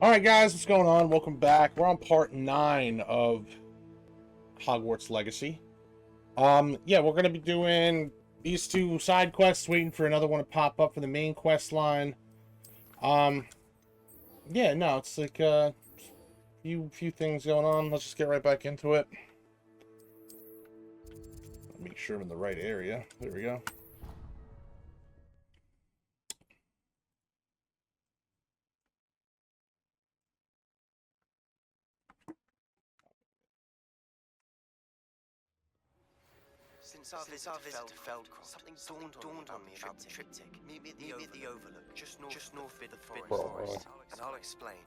Alright guys, what's going on? Welcome back. We're on part 9 of Hogwarts Legacy. Yeah, we're gonna be doing these two side quests, waiting for another one to pop up for the main quest line. Yeah, no, it's like few things going on. Let's just get right back into it. Make sure I'm in the right area. There we go. Since our visit to Feldcroft, something dawned on me about the triptych. Meet me at the Overlook, just north of the forest, and I'll explain.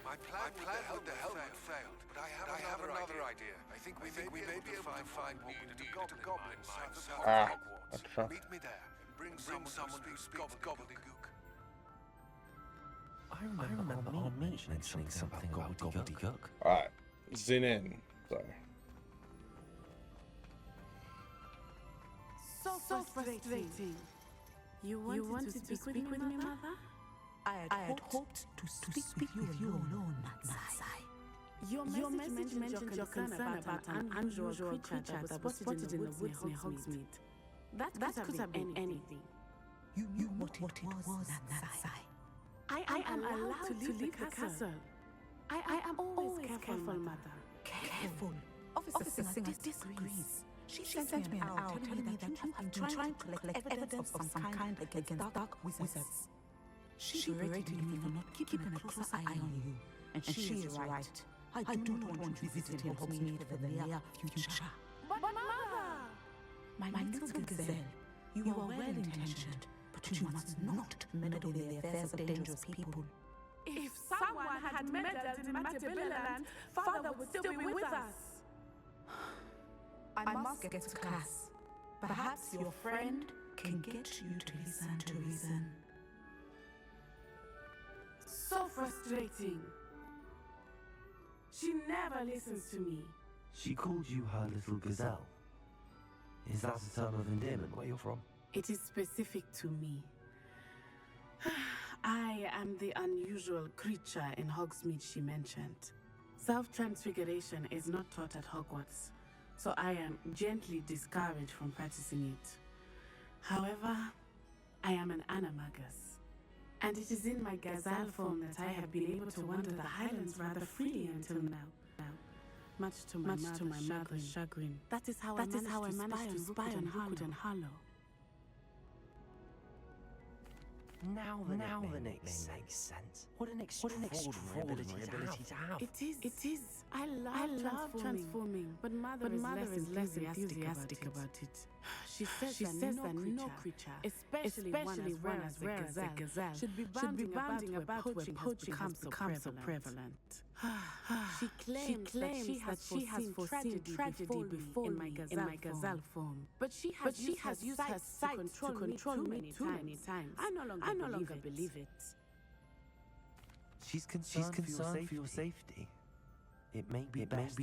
My plan with the helmet failed, but I have another idea. I think we may be able to find what we need to goblin mine south of Hogwarts. Meet me there, and bring someone who speaks gobbledygook. I remember Armin mentioning something about gobbledygook. Alright, zin in. Sorry. So frustrating. You wanted to speak with me, Mother? I had hoped to speak with you alone, Matsai. Your message mentioned your concern about an unusual creature that was spotted in the woods near Hogsmeade. That could have been anything. You knew what it was, Matsai. I am allowed to leave the castle. I am always careful, Mother. Careful? Officer Singer disagrees. She sent me an owl telling me that you have been trying to collect evidence of some kind against dark wizards. She berated me for not keeping a closer eye on you. And she is right. I do not want you visiting Hogsmeade for the near future. But Mother! My little gazelle, you are well-intentioned, but you must not meddle in the affairs of dangerous people. If someone had meddled in Matabeleland, Father would still be with us. I must get to class. Perhaps your friend can get you to listen to reason. So frustrating. She never listens to me. She called you her little gazelle. Is that a term of endearment where you're from? It is specific to me. I am the unusual creature in Hogsmeade she mentioned. Self-transfiguration is not taught at Hogwarts, so I am gently discouraged from practicing it. However, I am an animagus, and it is in my gazelle form that I have been able to wander the Highlands rather freely until now. Much to my mother's chagrin. That is how I managed to spy on Rookwood and Harlow. Now then it makes sense. What an extraordinary ability to have. It is. I love transforming, but Mother is less enthusiastic about it. She says that no creature, especially one as rare as a gazelle, should be bounding about when poaching becomes so prevalent. She claims that she has foreseen tragedy before in my gazelle form. But she has used her sight to control me too many times. I no longer believe it. She's concerned for your safety. It may be best for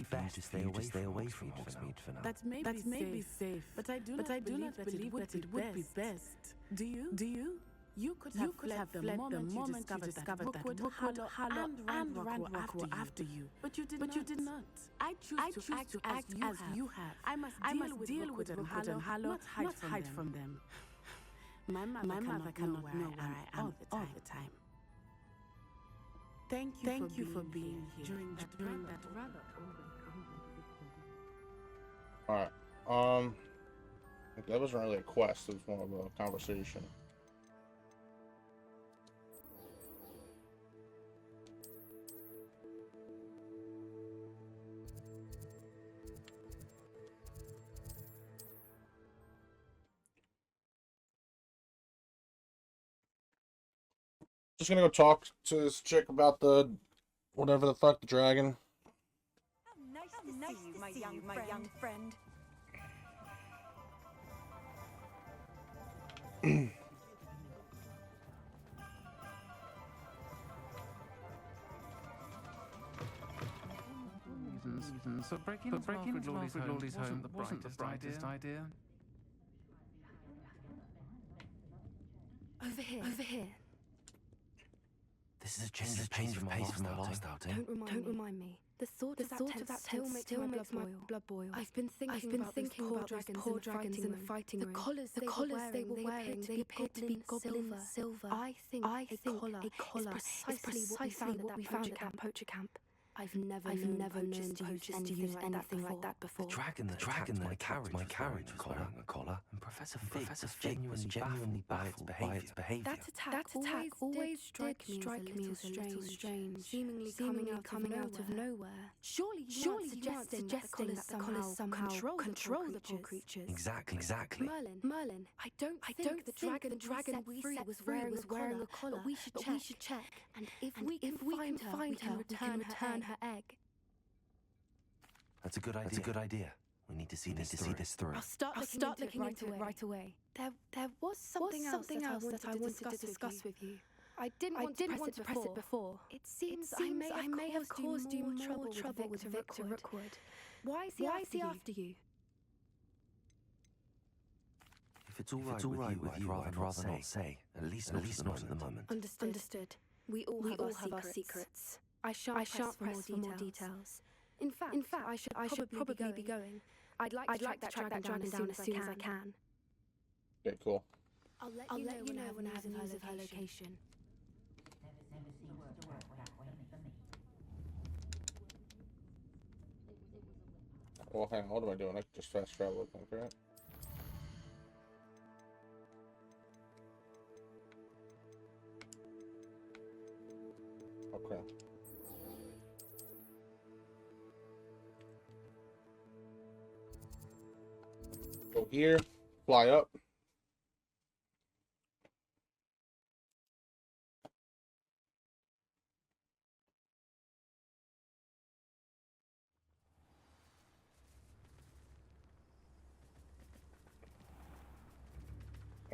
you to stay away from Hogsmeade for now. That may be safe, but I do not believe that it would be best. Do you? You could have fled the moment you discovered that Rookwood, Harlow, and Ranrock were after you. But you did not. I choose to act as you have. I must deal with Rookwood and Harlow, not hide from them. My mother cannot know where I am all the time. Thank you for being here during that rather Alright, that wasn't really a quest, it was more of a conversation. Just gonna go talk to this chick about the whatever the fuck, the dragon. Nice to see you, my young friend. But breaking into Lordly's home wasn't the brightest idea. Over here. This is a change of pace from my last outing. Don't remind me. The thought of that still makes my blood boil. I've been thinking about those poor dragons in the fighting room. The collars they were wearing, they appeared to be goblin silver. I think a collar is precisely what we found at that poacher camp. I've never known poachers to use anything like that before. The dragon that attacked my carriage was wearing a collar, and Professor Fig was genuinely baffled by its behaviour. That attack always strikes me as a little strange, seemingly coming out of nowhere. Surely you aren't suggesting that the collars somehow control the poor creatures. Exactly. Merlin, I don't think the dragon we set was wearing a collar, but we should check. And if we can find her, we can return her egg. That's a good idea. We need to see this through. I'll start looking into it right away. There was something else that I wanted to discuss with you. I didn't want to press it before. It seems I may have caused you more trouble with Victor Rookwood. Why is he after you? If it's all right with you, I'd rather not say. At least not at the moment. Understood. We all have our secrets. I shan't press for more details. In fact, I should probably be going. I'd like to track that dragon down as soon as I can. Okay, cool. I'll let you know when I have news of her location. Well, hang on, what am I doing? I can just fast travel, I think, right? Okay. Go here, fly up.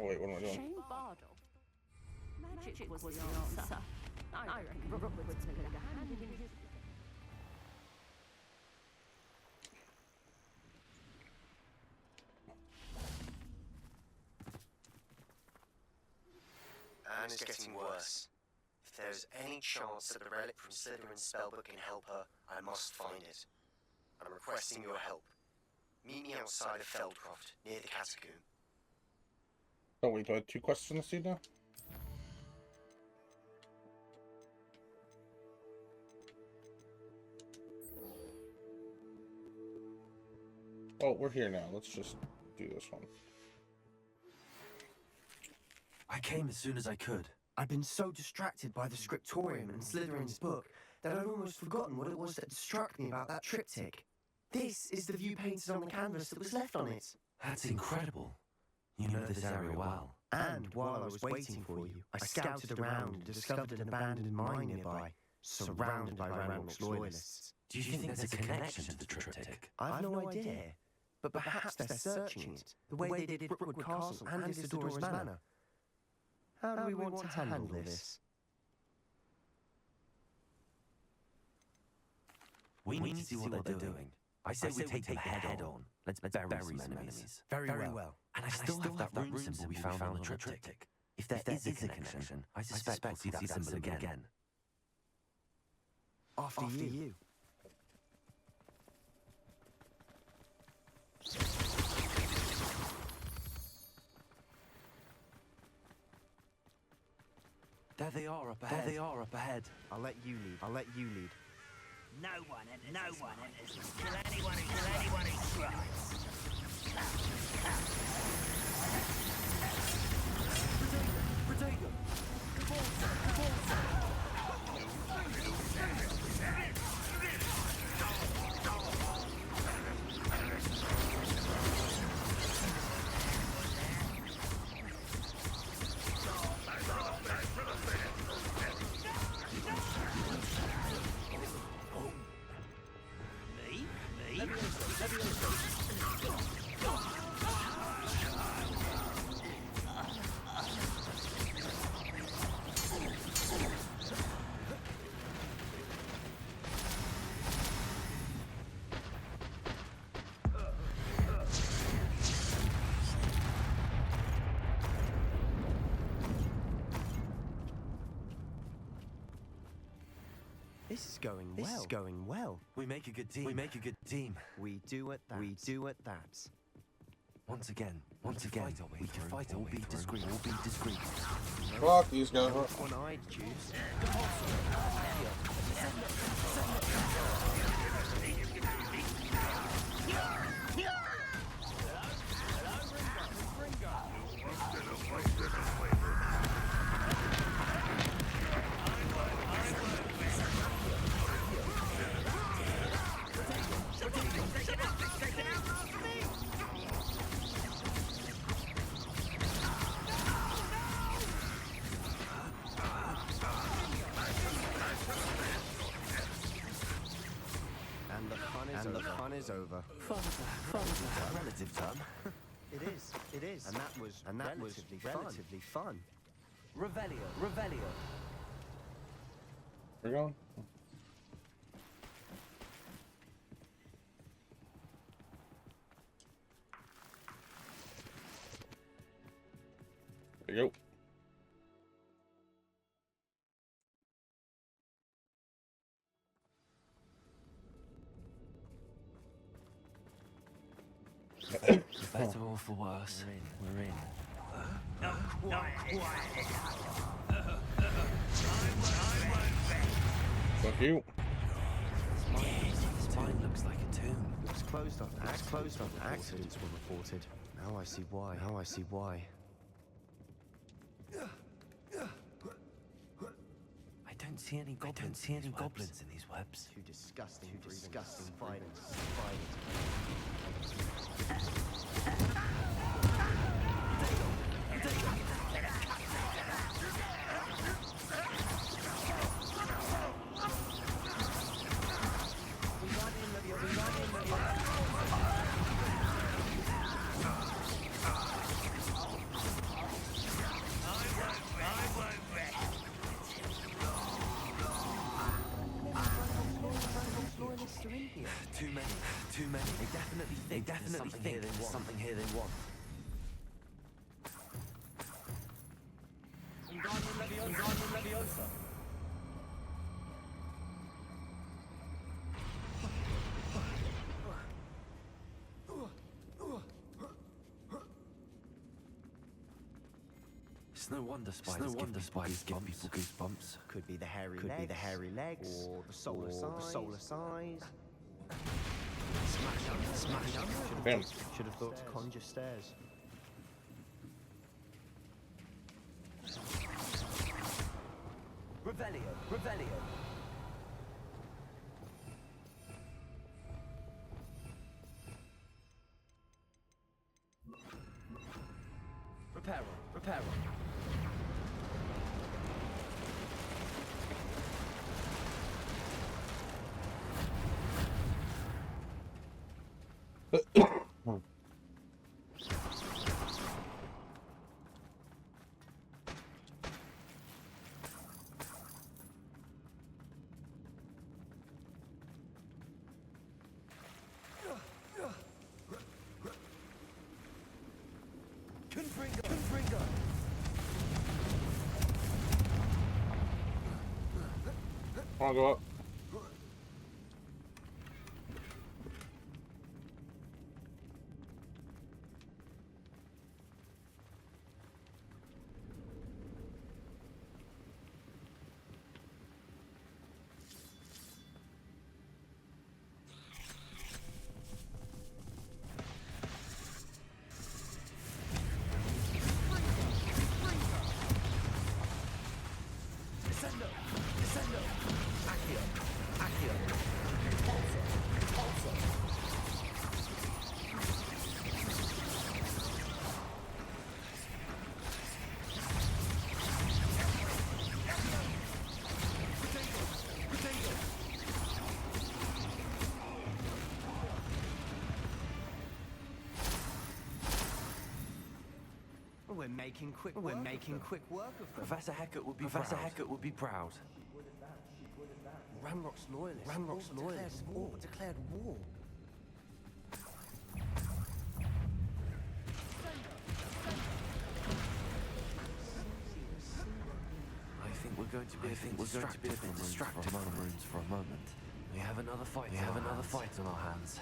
Oh wait, what am I doing? Shane Bardell. Magic was the answer. I reckon Rookwood's been a hand in his... And it's getting worse. If there's any chance that the relic from Slytherin's spellbook can help her, I must find it. I'm requesting your help. Meet me outside of Feldcroft, near the catacomb. Oh wait, do I have 2 quests in the seed now? Oh, we're here now. Let's just do this one. I came as soon as I could. I'd been so distracted by the scriptorium and Slytherin's book that I'd almost forgotten what it was that struck me about that triptych. This is the view painted on the canvas that was left on it. That's incredible. You know this area well. And while I was waiting for you, I scouted around and discovered an abandoned mine nearby, surrounded by Ranrock's loyalists. Do you think there's a connection to the triptych? I've no idea, but perhaps they're searching it, the way they did Rookwood Castle and Isidora's Manor. How do we want to handle this? We need to see what they're doing. I say we take them head on. Let's bury some enemies. Very well. And I still have that rune symbol we found on the triptych. If there is a connection, I suspect we'll see that symbol again. After you. There they are up ahead. I'll let you lead. No one enters till anyone who tries. This is going well. We make a good team. We do at that. Once again, we can fight or be discreet. Fuck these guys. One-eyed Jews. And the fun is over. Relative term. It is. And that was relatively fun. Revelio. We're going. There you go. For better or for worse, we're in. Fuck you. Mine looks like a tomb. It was closed after accidents were reported. Now I see why. I don't see any goblins in these webs. Too disgusting violence. Too many. They definitely think there's something here they want. It's no wonder spiders give people goosebumps. Could be the hairy legs, or the solar size. Smash. Should have thought to conjure stairs. Revelio. Reparo. Confringo. I'll go up. We're making quick work of them. Professor Heckert would be proud. Ranrock's loyalists all declared war. I think we're going to be distracted from rooms for a moment. We have another fight. On our hands.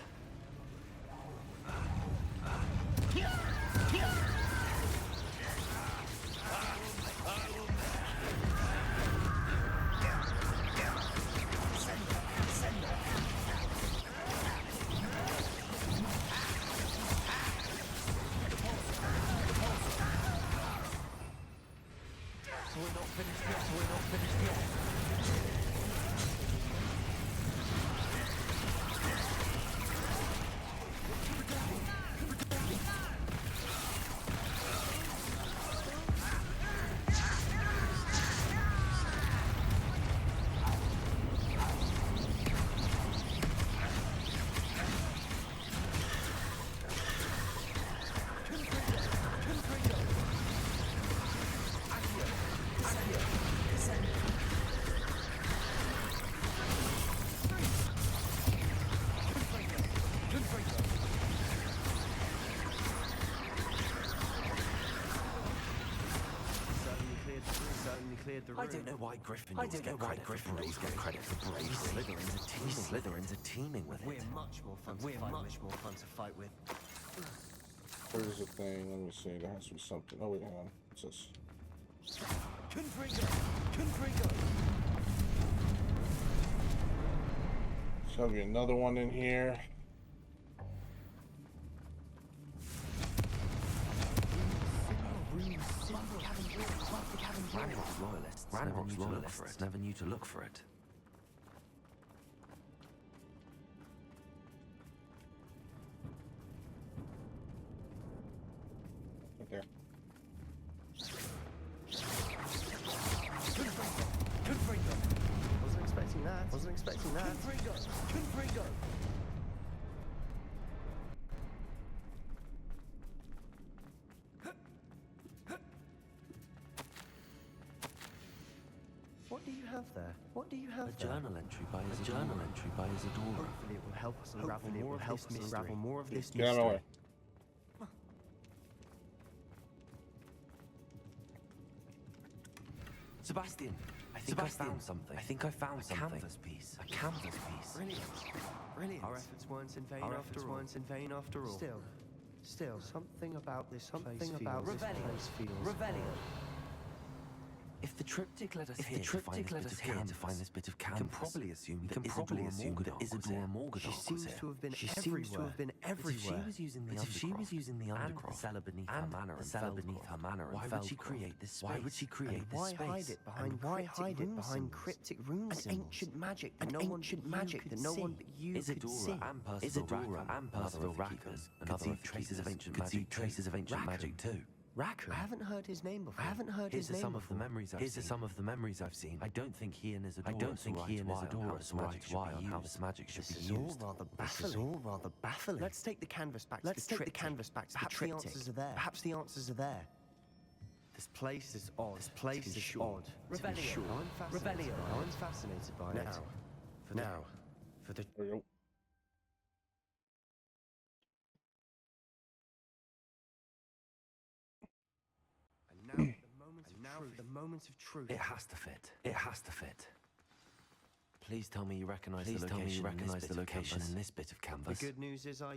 I don't know why Gryffindors get credit for bravery. Slytherins are teeming with it. We're much more fun to fight with. Where's the thing? Let me see. There has to be something. Oh wait, hang on. What's this? Confringo! There's gotta be another one in here. Ranrock's loyalists never knew to look for it. Right there. Wasn't expecting that. Confringo! What do you have there? A journal entry by Isadora. Hopefully it will help us unravel more of this mystery. Get out of my way. Sebastian, I think I found something. A canvas piece. Brilliant. Our efforts weren't in vain after all. Still, something about this place feels... Revelio. If the triptych led us here to find this bit of canvas, we can probably assume that Isadora Morganach She seems to have been everywhere. If she was using the undercroft, the cellar beneath her manor, why would she create this space? Why hide it behind cryptic runes? An ancient magic that no one but you could see. Isadora and Percival Rackers could see traces of ancient magic too. Rackham? I haven't heard his name before. Here's some of the memories I've seen. I don't think he and Isadora why on how this magic should be used. This is all rather baffling. Let's take the canvas back to the triptych. Perhaps the answers are there. This place is odd. Revelio. I'm fascinated by it. Now, for the... There we go. Now the moment of truth. It has to fit. Please tell me you recognize the location in this bit of canvas. The good news is I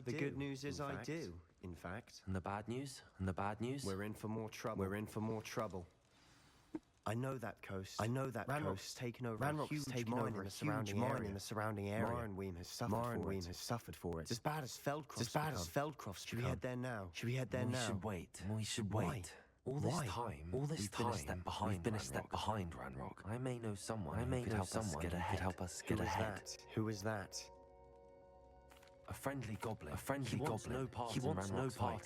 do. In fact. And the bad news? We're in for more trouble. I know that coast. Ranrock's taken over a huge mine in the surrounding area. Marnweem has suffered for it. It's as bad as Feldcroft's. Should we head there now? We should wait. All this time, we've been a step behind Ranrock. I may know someone who could help us get ahead. Who is that? A friendly goblin. He wants no part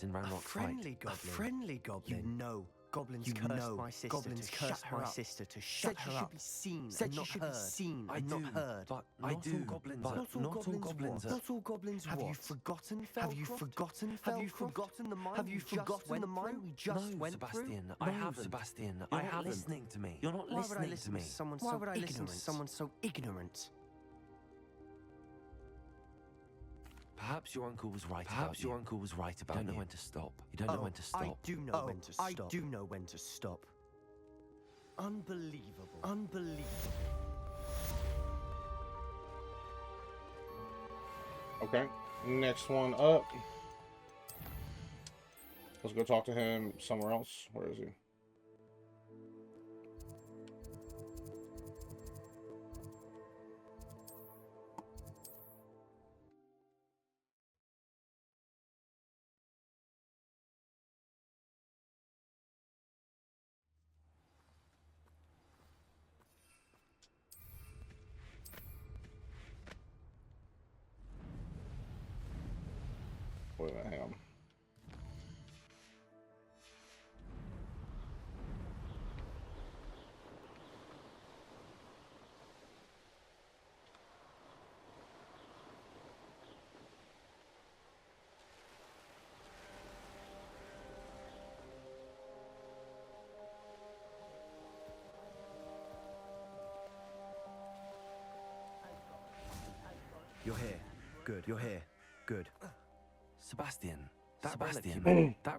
in Ranrock's fight. A friendly goblin? You know, goblins cursed my sister to shut her up. Said she should be seen and not heard. But not all goblins are. Not all goblins what? Have you forgotten Feldcroft? Have you forgotten the mine we just went through? Sebastian, I haven't. You're not listening to me. You're not listening to me. Why would I listen to someone so ignorant? Perhaps your uncle was right about you. You don't know when to stop. I do know when to stop. Unbelievable. Unbelievable. Okay, next one up. Let's go talk to him somewhere else. Where is he? Wait a minute, hang on. You're here. Good. You're here. Good. Sebastian, that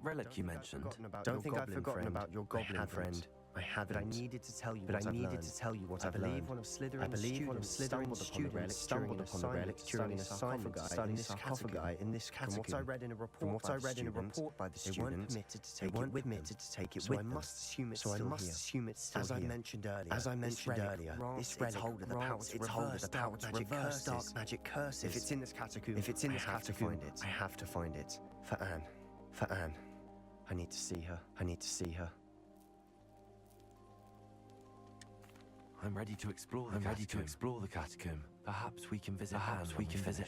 relic you mentioned. Don't think I've forgotten about your goblin friend. I haven't. But I needed to tell you what I've learned. I believe one of Slytherin's students stumbled upon the relic during an assignment to study sarcophagi in this catacomb. From what I read in a report by the student, they weren't permitted to take it with them. So I must assume it's still here. As I mentioned earlier, this relic holds the power to reverse dark magic curses. If it's in this catacomb, I have to find it. For Anne. I need to see her. I'm ready to explore the catacomb. Perhaps we can visit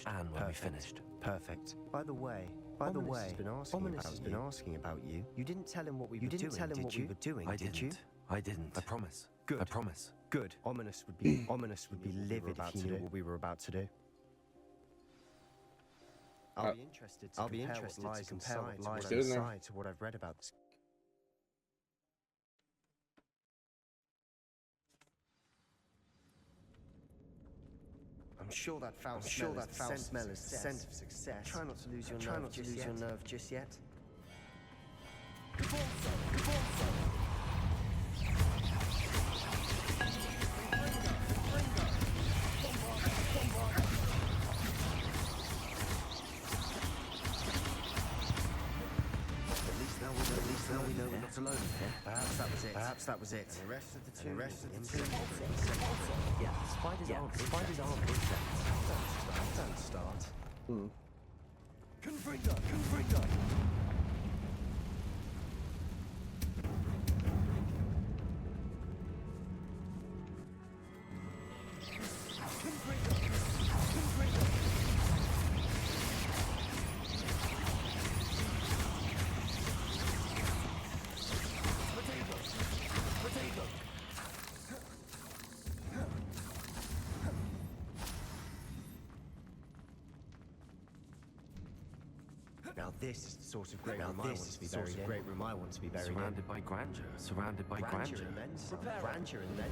Anne when we finished. Perfect. By the way, Ominous has been asking about you. You didn't tell him what we were doing, did you? I didn't. I promise. Good. I promise. Good. Ominous would be livid if he knew what we were about to do. I'll be interested to compare what lies inside to what I've read about this. I'm sure that foul smell is the scent of success. Try not to lose your nerve just yet. At least now we know we're not alone here. Perhaps that was it. And the rest of the tomb. Yeah, spiders aren't insects. Don't start. Confringo! Now this is the sort of great room I want to be buried in. Surrounded by grandeur. Grandeur and then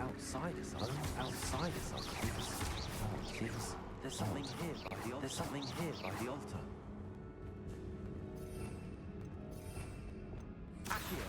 Outside us. Jesus, there's something here by the altar. Accio.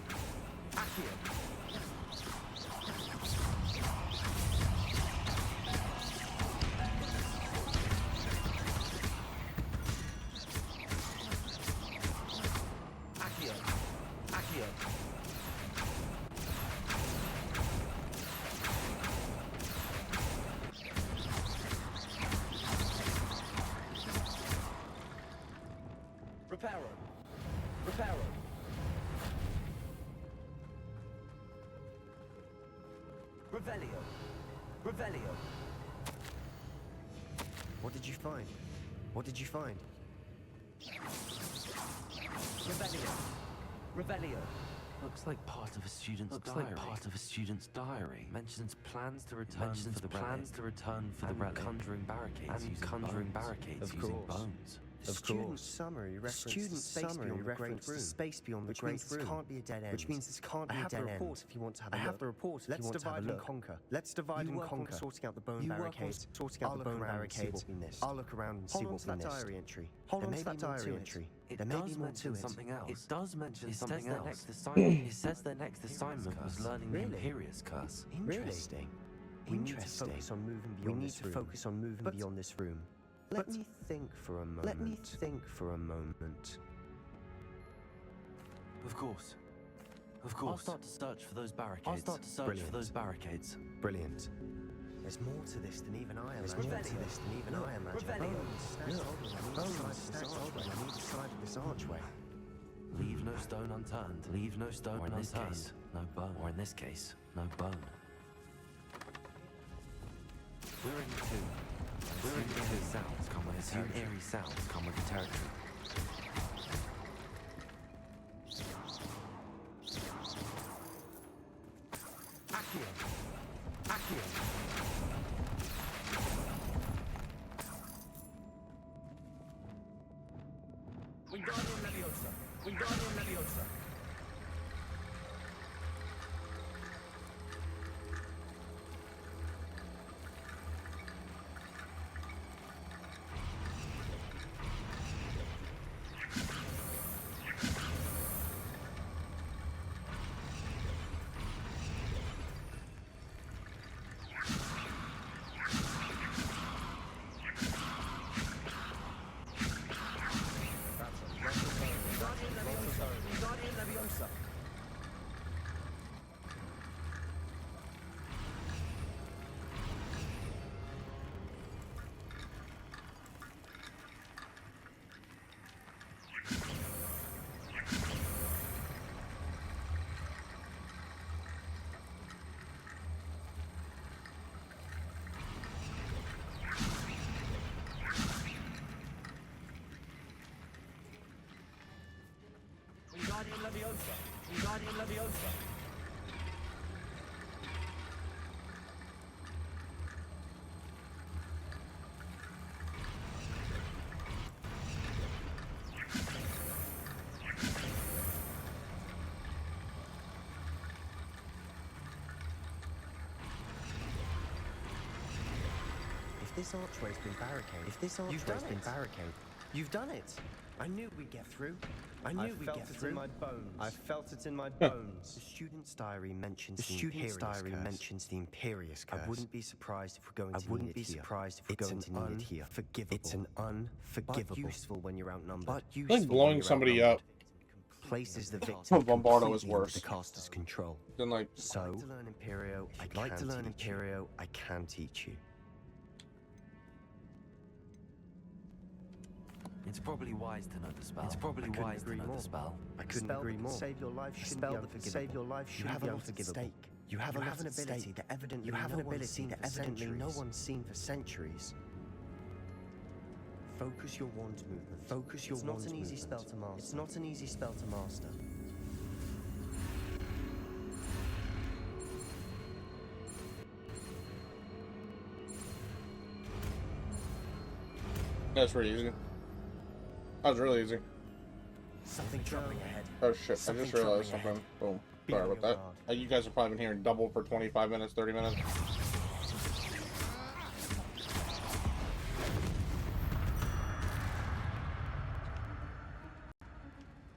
Reparo. Revelio. What did you find? Revelio. Looks like part of a student's diary. Mentions plans to return for the relic. Conjuring barricades using bones. Student summary reference to space beyond the great room. Which means this can't be a dead end. Which means this can't be a dead end. I have the report if you want to have a look. I have the report if you want to have a look. Let's divide and conquer. Let's divide and conquer. Sorting out the bone barricades. Sorting out the bone barricades. I'll look around and see what we missed. Hold on to that diary entry. Hold on to that diary entry. There may be more to it. Something else. It does mention something else. It says their next assignment was learning the Imperious Curse. Interesting. We need to focus on moving beyond this room. Let me think for a moment. Of course. I'll start to search for those barricades. Brilliant. There's more to this than even I imagine. On either side of this archway. Leave no stone unturned. Or in this case, no bone. We're in the tomb. Eerie sounds come with the territory. Wingardium Leviosa. Wingardium Leviosa. If this archway's been barricaded, you've done it. I knew we'd get through. I felt it in my bones. The student's diary mentions the Imperious Curse. I wouldn't be surprised if we're going to need it here. It's an unforgivable. But useful when you're outnumbered. Like blowing somebody up. Places the victim Bombardo is worse. The caster's control. Then like so, if you'd like to learn Imperio, I can teach you. It's probably wise to know the spell. I couldn't agree more. Save your life shouldn't be unforgivable. You have an unforgivable. You have an ability that evidently no one's seen for centuries. Focus your wand movement. It's not an easy spell to master. That's pretty easy. That was really easy. Something dropping ahead. Oh shit, I just realized something. Boom. Sorry about that. You guys have probably been hearing double for 25 minutes, 30 minutes.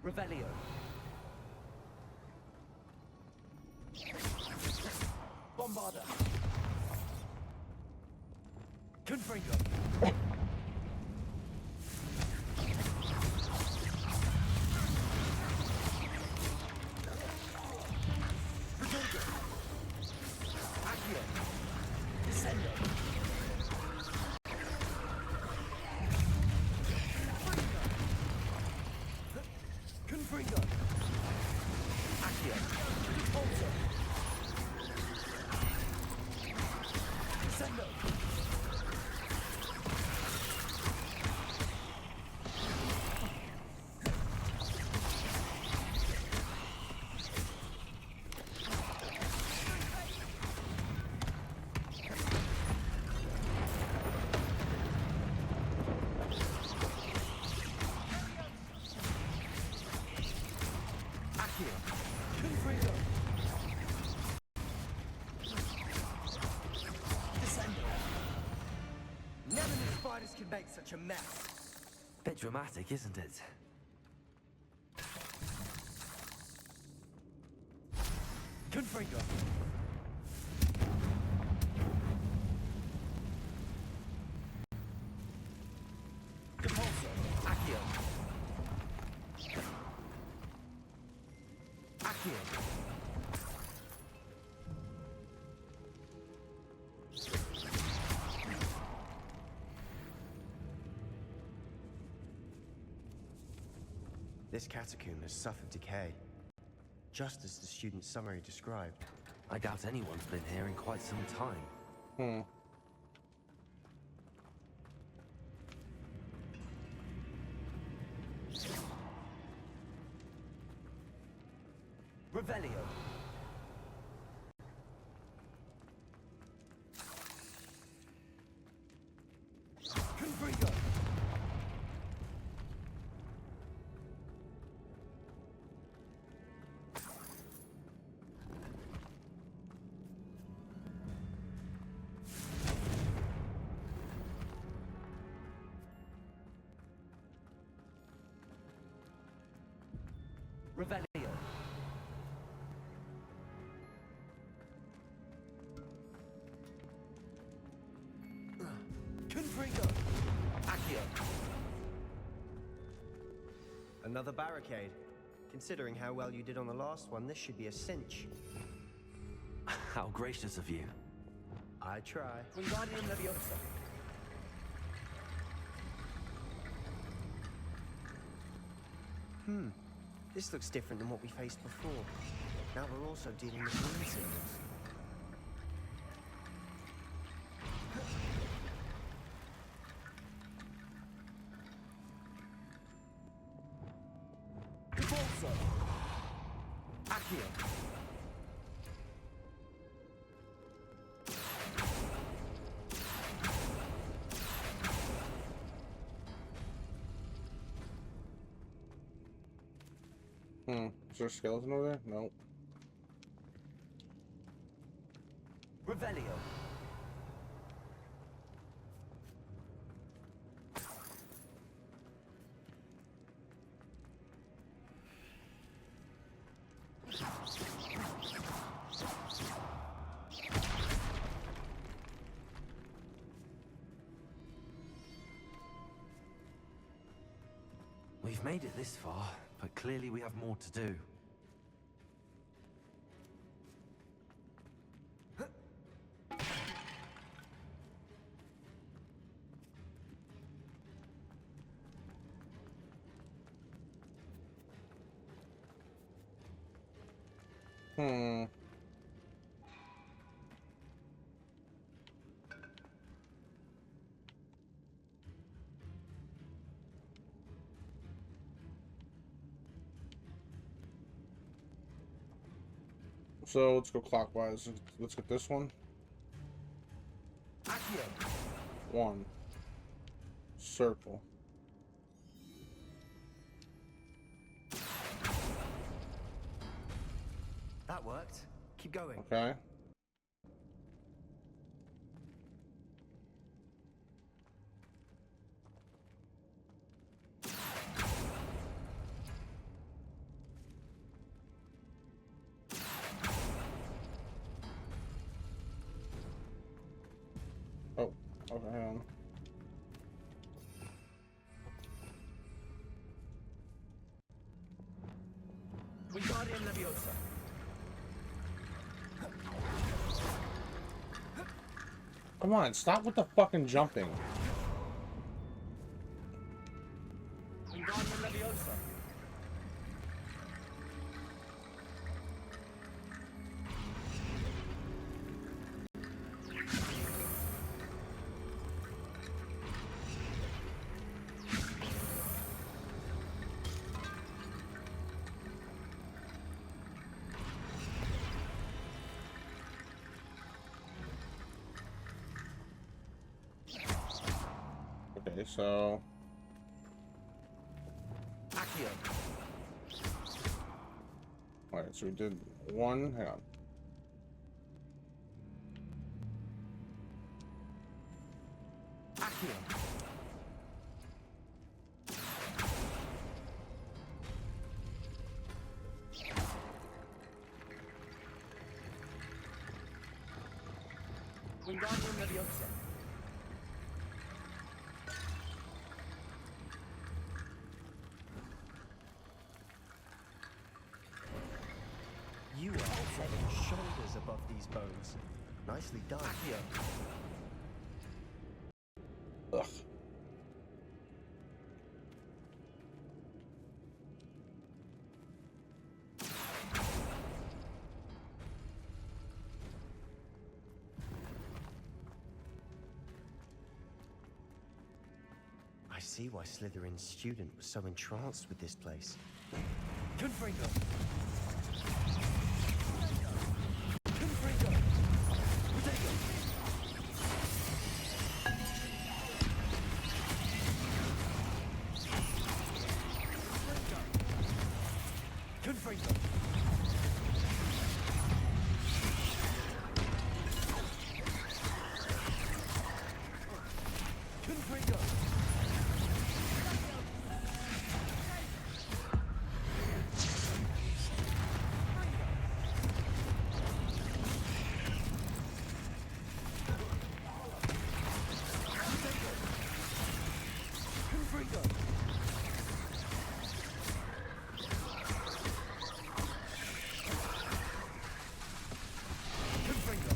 Revelio. Bombarda. Confringo. can make such a mess? Bit dramatic, isn't it? Confringo. Depulso. Accio. Accio. This catacomb has suffered decay, just as the student's summary described. I doubt anyone's been here in quite some time. Revelio. Confringo. Revelio. Confringo. Accio. Another barricade. Considering how well you did on the last one, this should be a cinch. How gracious of you. I try. Wingardium Leviosa. This looks different than what we faced before. Now we're also dealing with wind symbols. Depulso. Accio. Is there a skeleton over there? No. Revelio. We've made it this far, but clearly we have more to do. So let's go clockwise. Let's get this one. Accio. 1. Circle. That worked. Keep going. Okay. Oh, okay, hang on. Wingardium Leviosa. Come on, stop with the fucking jumping. Wingardium Leviosa. Okay, so Accio. alright, so we did 1. Hang on. Accio. Wingardium Leviosa. You are head and shoulders above these bones. Nicely done. Accio. Ugh. I see why Slytherin's student was so entranced with this place. Confringo. Confringo. Protego. Confringo. Confringo. Confringo. Confringo.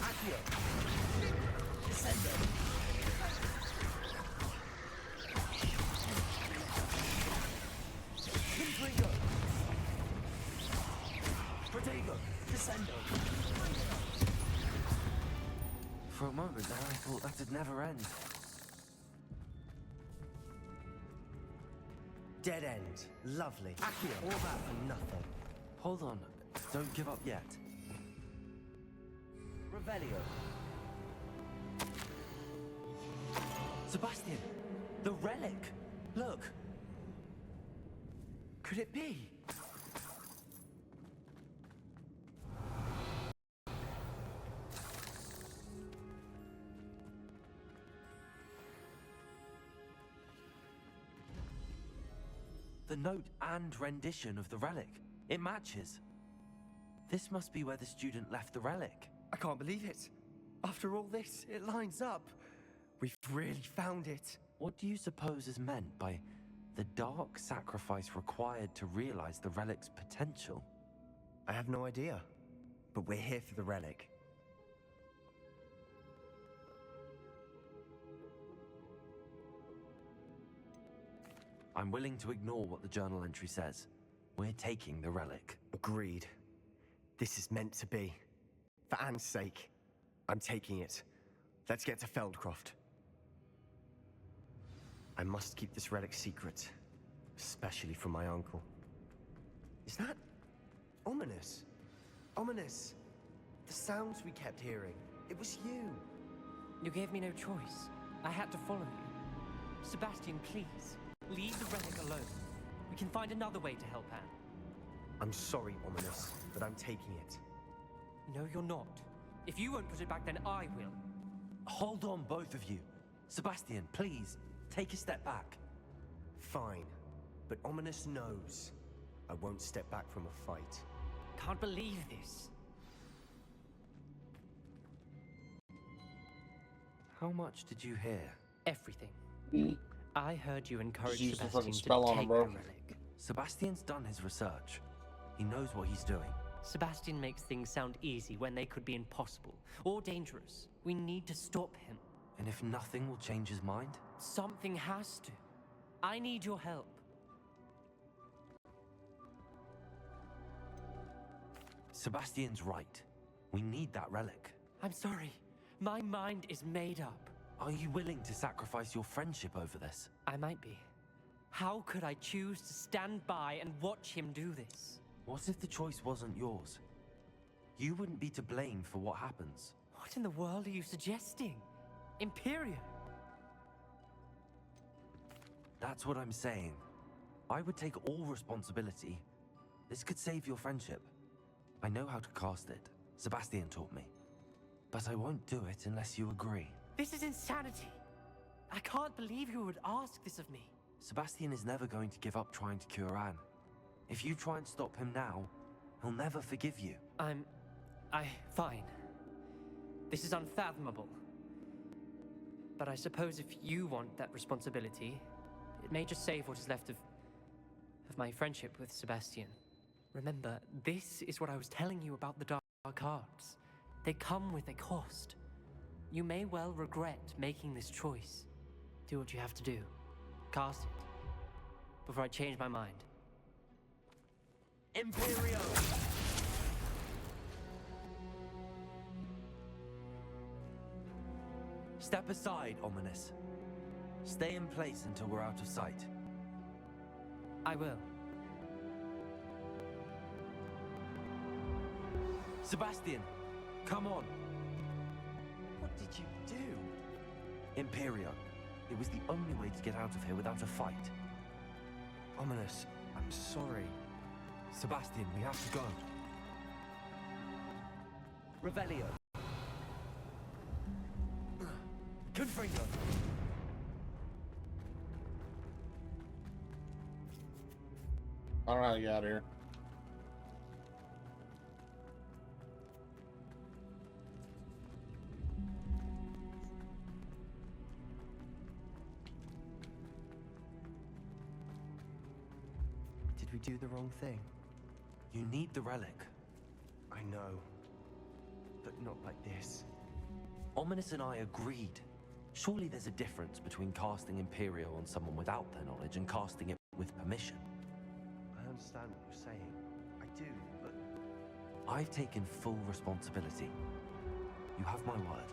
Accio. Descendo. Confringo. Protego. Descendo. For a moment there, I thought that'd never end. Dead end. Lovely. Accio. All that for nothing. Hold on, don't give up yet. Revelio. Sebastian, the relic! Look! Could it be? The note and rendition of the relic. It matches. This must be where the student left the relic. I can't believe it. After all this, it lines up. We've really found it. What do you suppose is meant by the dark sacrifice required to realize the relic's potential? I have no idea. But we're here for the relic. I'm willing to ignore what the journal entry says. We're taking the relic. Agreed. This is meant to be. For Anne's sake, I'm taking it. Let's get to Feldcroft. I must keep this relic secret, especially from my uncle. Is that ominous? Ominous. The sounds we kept hearing. It was you. You gave me no choice. I had to follow you. Sebastian, please, leave the relic alone. We can find another way to help Anne. I'm sorry, Ominous, but I'm taking it. No, you're not. If you won't put it back, then I will. Hold on, both of you. Sebastian, please, take a step back. Fine, but Ominous knows I won't step back from a fight. Can't believe this. How much did you hear? Everything. I heard you encourage Just use the Sebastian fucking to spell on him, take bro. the relic. Sebastian's done his research. He knows what he's doing. Sebastian makes things sound easy when they could be impossible or dangerous. We need to stop him. And if nothing will change his mind? Something has to. I need your help. Sebastian's right. We need that relic. I'm sorry. My mind is made up. Are you willing to sacrifice your friendship over this? I might be. How could I choose to stand by and watch him do this? What if the choice wasn't yours? You wouldn't be to blame for what happens. What in the world are you suggesting? Imperium? That's what I'm saying. I would take all responsibility. This could save your friendship. I know how to cast it. Sebastian taught me. But I won't do it unless you agree. This is insanity. I can't believe you would ask this of me. Sebastian is never going to give up trying to cure Anne. If you try and stop him now, he'll never forgive you. I'm Fine. This is unfathomable. But I suppose if you want that responsibility, it may just save what is left of my friendship with Sebastian. Remember, this is what I was telling you about the dark arts. They come with a cost. You may well regret making this choice. Do what you have to do. Cast it. Before I change my mind. Imperio! Step aside, Ominous. Stay in place until we're out of sight. I will. Sebastian, come on. What did you do? Imperio. It was the only way to get out of here without a fight. Ominous, I'm sorry. Sebastian, we have to go. Revelio. Confringo. All right, get out of here. Did we do the wrong thing? You need the relic. I know. But not like this. Ominous and I agreed. Surely there's a difference between casting Imperio on someone without their knowledge and casting it with permission. I understand what you're saying. I do, but... I've taken full responsibility. You have my word.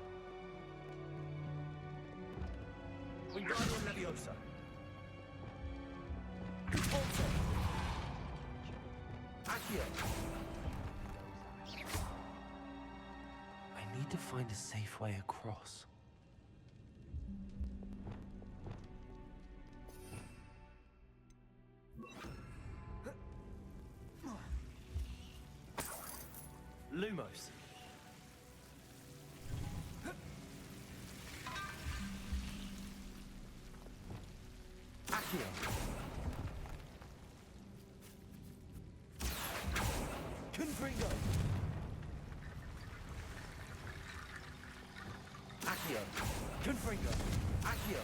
Wingardium Leviosa. Alto. Accio. I need to find a safe way across. Lumos. Accio. Confringo. Accio. Confringo. Accio.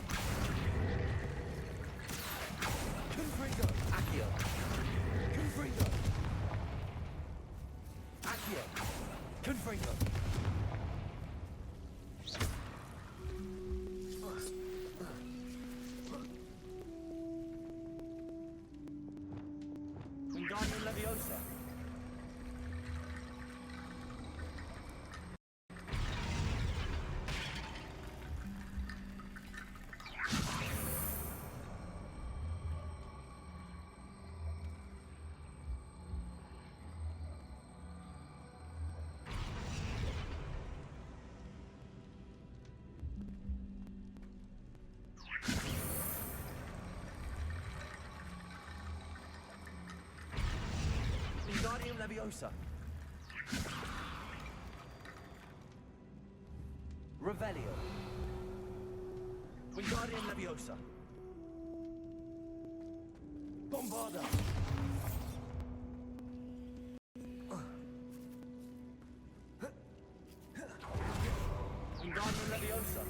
Confringo. Accio. Confringo. Accio. Confringo. Wingardium Leviosa. Wingardium Leviosa. Revelio. Wingardium Leviosa. Bombarda. Wingardium Leviosa.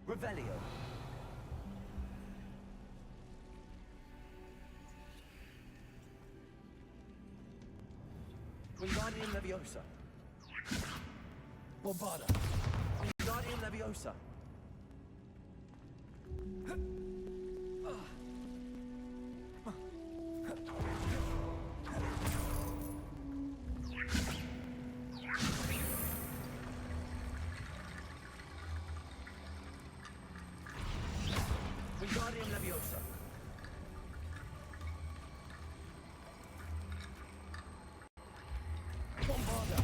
Revelio. Wingardium Leviosa. Bombarda. Wingardium Leviosa. Wingardium Leviosa. Bombarda.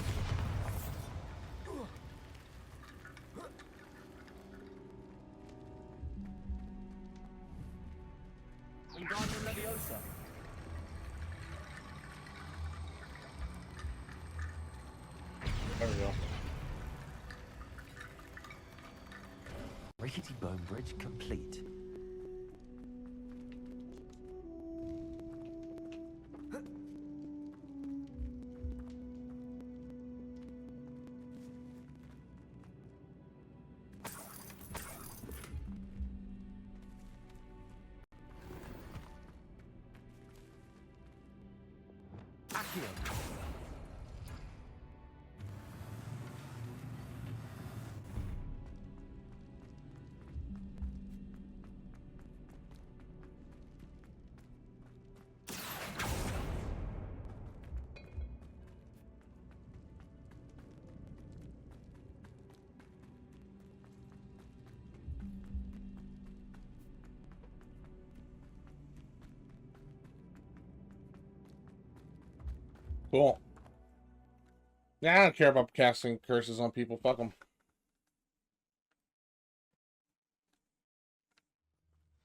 Leviosa. There we go. Rickety bone bridge complete. Cool. Yeah, I don't care about casting curses on people. Fuck them.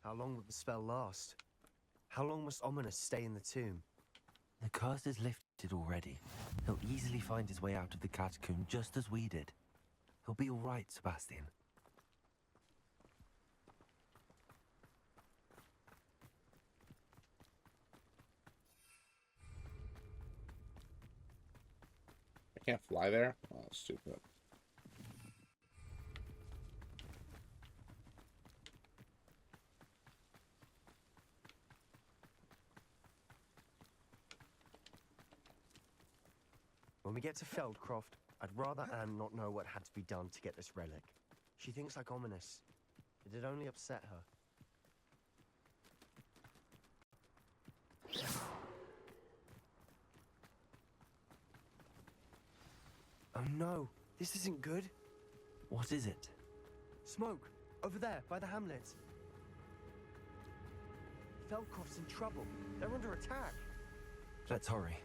How long will the spell last? How long must Ominous stay in the tomb? The curse is lifted already. He'll easily find his way out of the catacomb just as we did. He'll be all right, Sebastian. I can't fly there? Oh, that's stupid. When we get to Feldcroft, I'd rather Anne not know what had to be done to get this relic. She thinks like Ominous. It'd only upset her. Oh no, this isn't good. What is it? Smoke, over there, by the hamlet. Feldcroft's in trouble. They're under attack. Let's hurry.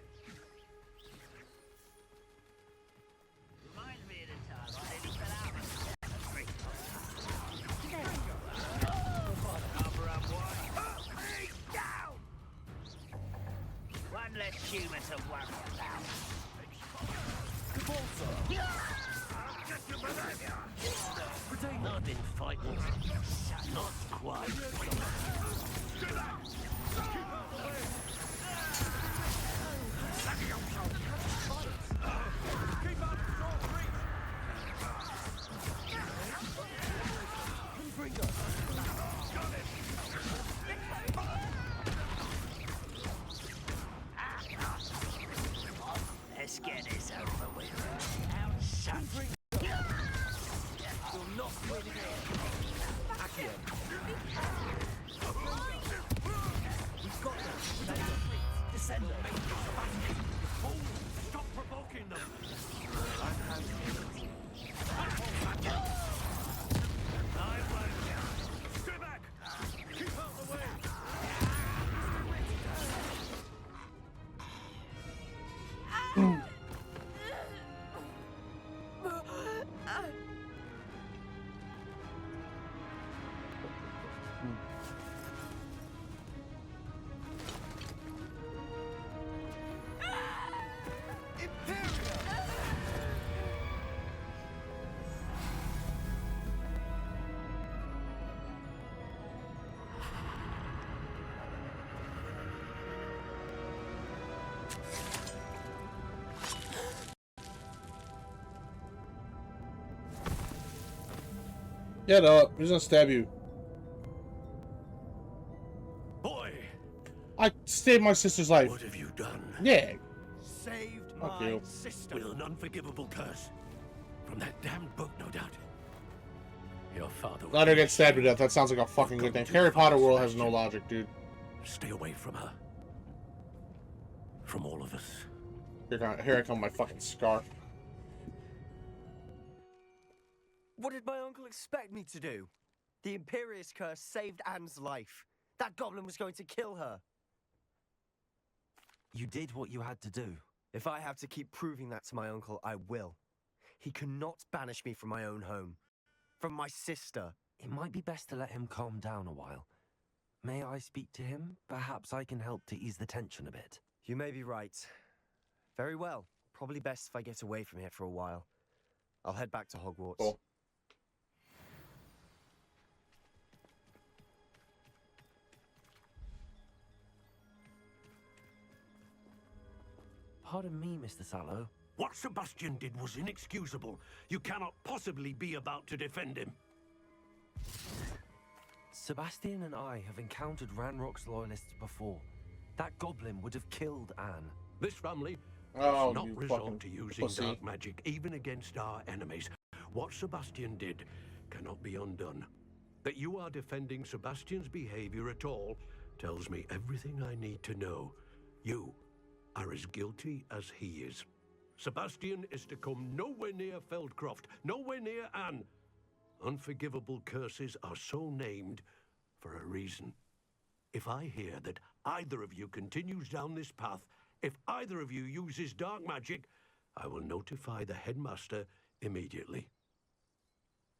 Reminds me of the time I nearly fell out of a tree. Cover up one. He's down! One less human to worry about. Not been fighting. Not quite. Let's get this over with. Outside. You'll not win here. Accio. We've got them. Descend them. Stop provoking them. I won't. Stay back. Keep out the way. Get up. He's gonna stab you. Boy! I saved my sister's life. What have you done? Yeah. Saved Fuck my you. sister. With an unforgivable curse. From that damned book, no doubt. Your father... Let her get stabbed to death. That sounds like a fucking good thing. Harry Potter world has no logic, dude. Stay away from her. From all of us. Here I come with my fucking scarf. What did my uncle expect me to do? The Imperious curse saved Anne's life. That goblin was going to kill her. You did what you had to do. If I have to keep proving that to my uncle, I will. He cannot banish me from my own home. From my sister. It might be best to let him calm down a while. May I speak to him? Perhaps I can help to ease the tension a bit. You may be right. Very well. Probably best if I get away from here for a while. I'll head back to Hogwarts. Cool. Pardon me, Mr. Sallow. What Sebastian did was inexcusable. You cannot possibly be about to defend him. Sebastian and I have encountered Ranrock's loyalists before. That goblin would have killed Anne. This family Oh, does not you resort fucking to using pussy. dark magic, even against our enemies. What Sebastian did cannot be undone. That you are defending Sebastian's behavior at all tells me everything I need to know. You are as guilty as he is. Sebastian is to come nowhere near Feldcroft, nowhere near Anne. Unforgivable curses are so named for a reason. If I hear that either of you continues down this path, if either of you uses dark magic, I will notify the headmaster immediately.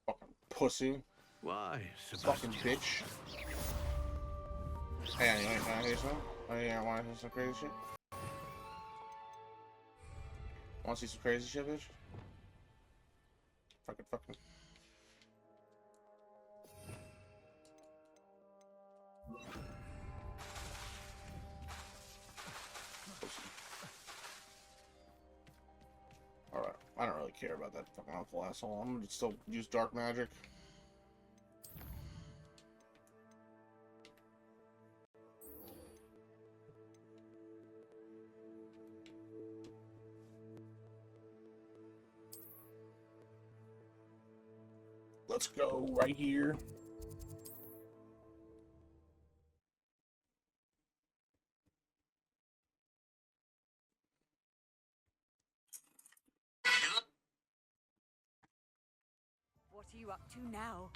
Fucking pussy. Why, Sebastian? Fucking bitch. Hey, anyway, can I hear something? Oh, yeah, want to see some crazy shit? Want to see some crazy shit, bitch? Fucking. Alright, I don't really care about that fucking awful asshole. I'm gonna still use dark magic. Let's go right here. What are you up to now?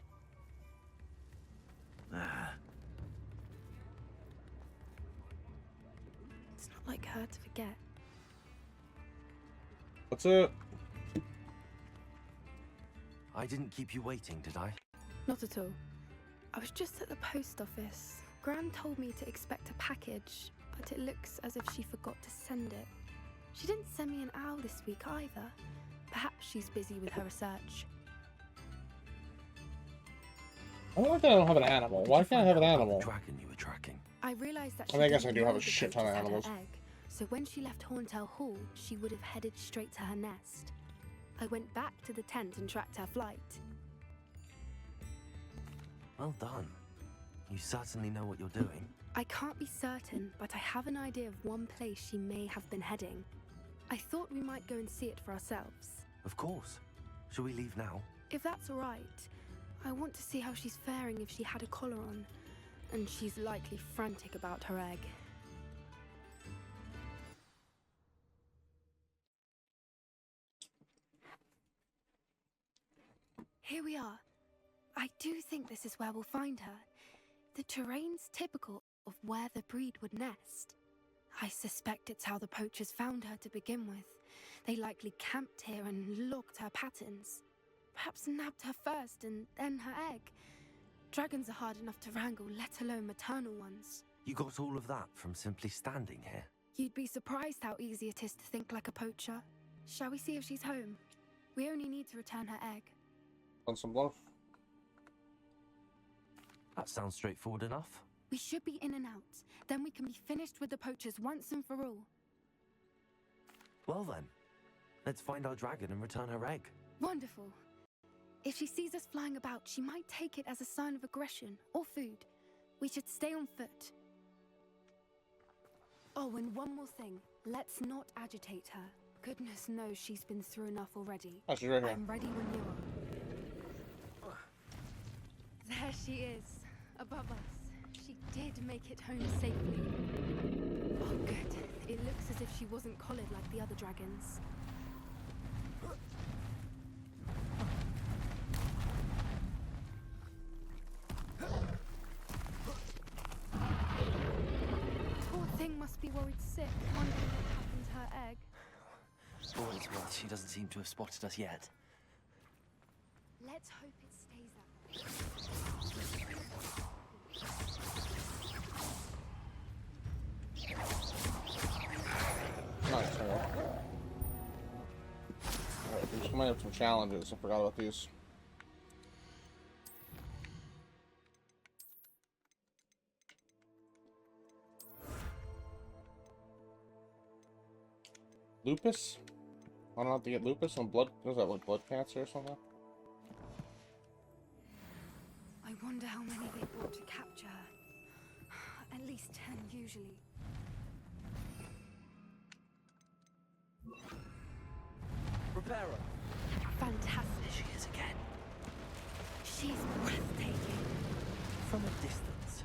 It's not like her to forget. What's up? I didn't keep you waiting, did I? Not at all. I was just at the post office. Gran told me to expect a package, but it looks as if she forgot to send it. She didn't send me an owl this week either. Perhaps she's busy with her research. I wonder if I don't have an animal. Why can't I have an animal? Dragon you were tracking. I realized that I mean, I guess I do have a shit ton of animals. Egg, so when she left Horntail Hall, she would have headed straight to her nest. I went back to the tent and tracked her flight. Well done. You certainly know what you're doing. I can't be certain, but I have an idea of one place she may have been heading. I thought we might go and see it for ourselves. Of course. Shall we leave now? If that's all right. I want to see how she's faring if she had a collar on. And she's likely frantic about her egg. Here we are. I do think this is where we'll find her. The terrain's typical of where the breed would nest. I suspect it's how the poachers found her to begin with. They likely camped here and logged her patterns. Perhaps nabbed her first and then her egg. Dragons are hard enough to wrangle, let alone maternal ones. You got all of that from simply standing here? You'd be surprised how easy it is to think like a poacher. Shall we see if she's home? We only need to return her egg. On some bluff. That sounds straightforward enough. We should be in and out. Then we can be finished with the poachers once and for all. Well then, let's find our dragon and return her egg. Wonderful. If she sees us flying about, she might take it as a sign of aggression or food. We should stay on foot. Oh, and one more thing. Let's not agitate her. Goodness knows she's been through enough already. Oh, she's right here. I'm ready when you are. There she is, above us. She did make it home safely. Oh, good. It looks as if she wasn't collared like the other dragons. Poor thing must be worried sick, wondering what happened to her egg. For what it's worth, she doesn't seem to have spotted us yet. Let's hope it stays that way. might have some challenges. I forgot about these. Lupus? I don't have to get lupus on blood. What is that, like blood cancer or something? I wonder how many they brought to capture her. At least 10 usually. Reparo. Fantastic. There she is again. She's breathtaking. From a distance.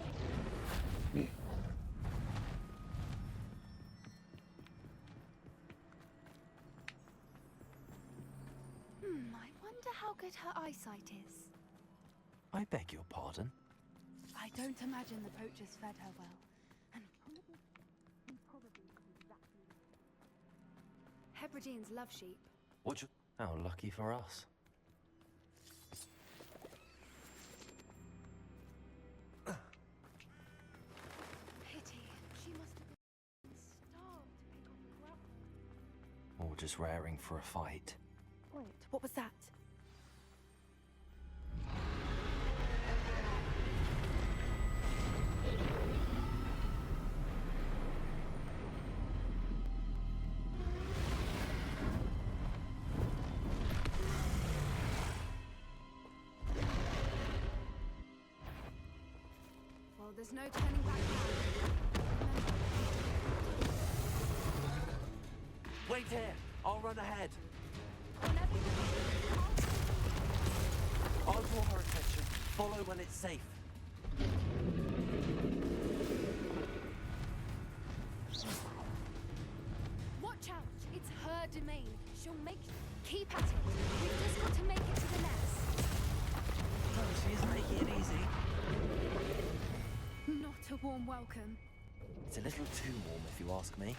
I wonder how good her eyesight is. I beg your pardon? I don't imagine the poachers fed her well. And Hebrideans love sheep. What you... How lucky for us. Pity. She must have been starved to pick off the grub. Or just raring for a fight. Wait, what was that? Well, there's no turning back now. Wait here! I'll run ahead. I'll draw her attention. Follow when it's safe. Watch out! It's her domain. She'll make... Keep at it. We've just got to make it to the nest. No, she isn't making it easy. Not a warm welcome. It's a little too warm, if you ask me.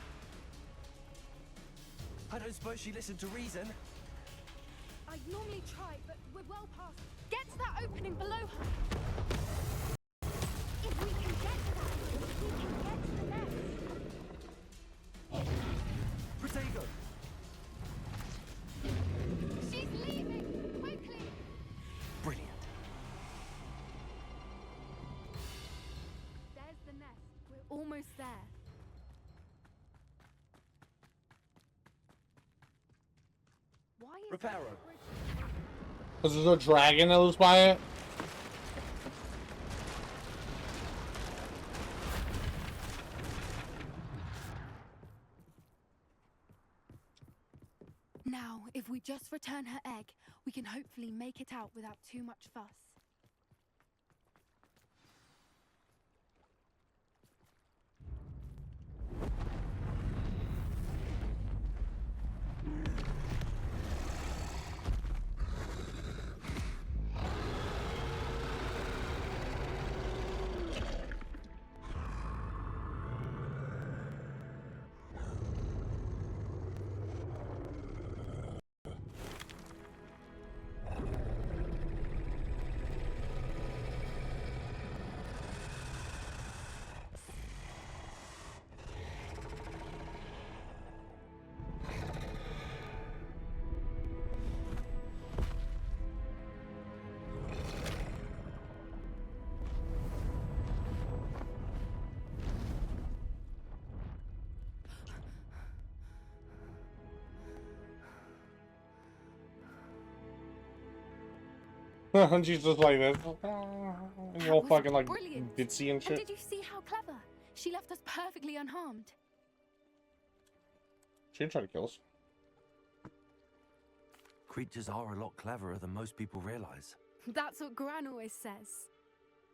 I don't suppose she listened to reason. I'd normally try, but we're well past. Get to that opening below her. If we can get to that, we can get to the nest. Protego! She's leaving! Quickly! Brilliant. There's the nest. We're almost there. Why is Reparo. Because there's no dragon that lives by it? Now, if we just return her egg, we can hopefully make it out without too much fuss. And she's just like this. And you're all fucking like brilliant. ditzy and shit. And did you see how clever? She left us perfectly unharmed. She didn't try to kill us. Creatures are a lot cleverer than most people realize. That's what Gran always says.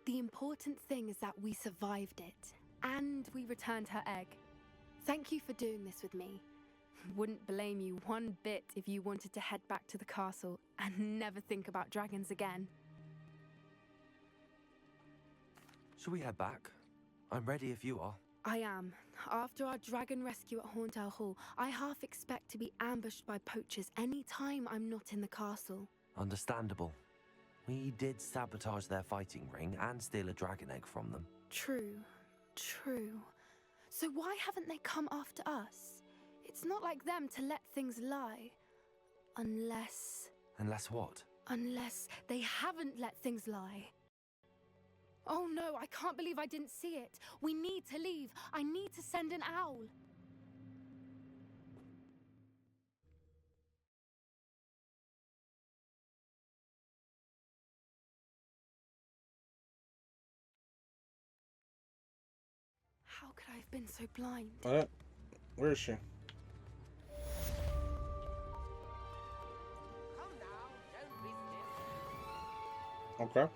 The important thing is that we survived it. And we returned her egg. Thank you for doing this with me. Wouldn't blame you one bit if you wanted to head back to the castle and never think about dragons again. Shall we head back? I'm ready if you are. I am. After our dragon rescue at Hauntel Hall, I half expect to be ambushed by poachers any time I'm not in the castle. Understandable. We did sabotage their fighting ring and steal a dragon egg from them. True. So why haven't they come after us? It's not like them to let things lie. Unless... Unless what? Unless they haven't let things lie. Oh no, I can't believe I didn't see it. We need to leave. I need to send an owl. How could I have been so blind? What? Where is she? Okay.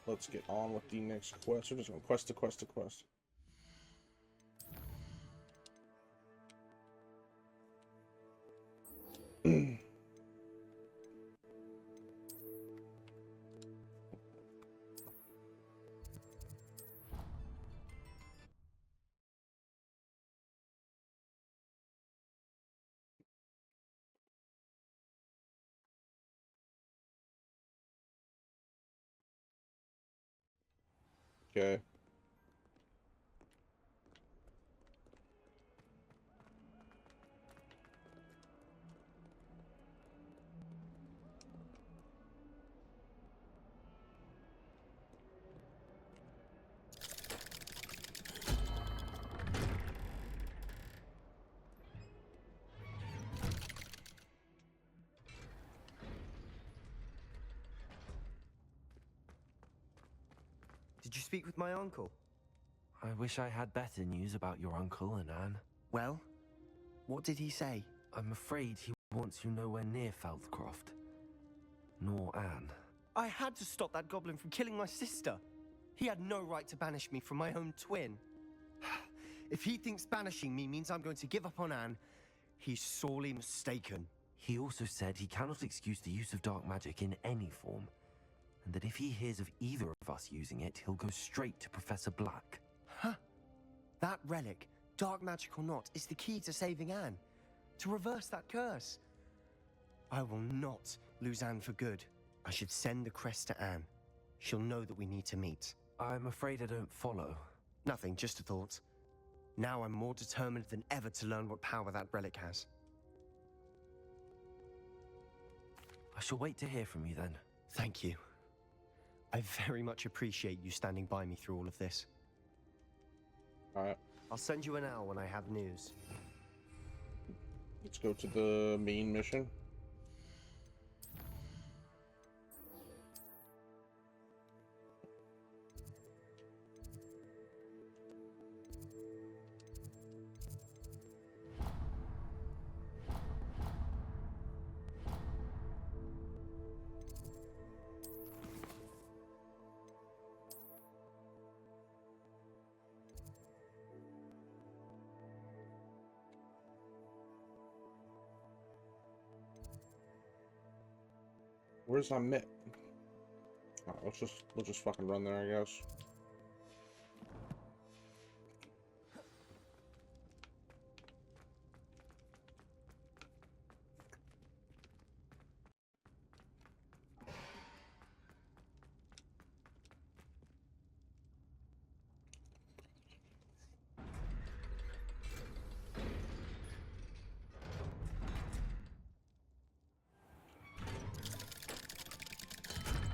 Let's get on with the next quest. We're just going quest to quest to quest. Okay. Did you speak with my uncle? I wish I had better news about your uncle and Anne. Well, what did he say? I'm afraid he wants you nowhere near Feldcroft. Nor Anne. I had to stop that goblin from killing my sister. He had no right to banish me from my own twin. If he thinks banishing me means I'm going to give up on Anne, he's sorely mistaken. He also said he cannot excuse the use of dark magic in any form, and that if he hears of either of us using it, he'll go straight to Professor Black. Huh? That relic, dark magic or not, is the key to saving Anne. To reverse that curse. I will not lose Anne for good. I should send the crest to Anne. She'll know that we need to meet. I'm afraid I don't follow. Nothing, just a thought. Now I'm more determined than ever to learn what power that relic has. I shall wait to hear from you then. Thank you. I very much appreciate you standing by me through all of this. Alright. I'll send you an owl when I have news. Let's go to the main mission. Where's our mitt? Alright, we'll just fucking run there, I guess.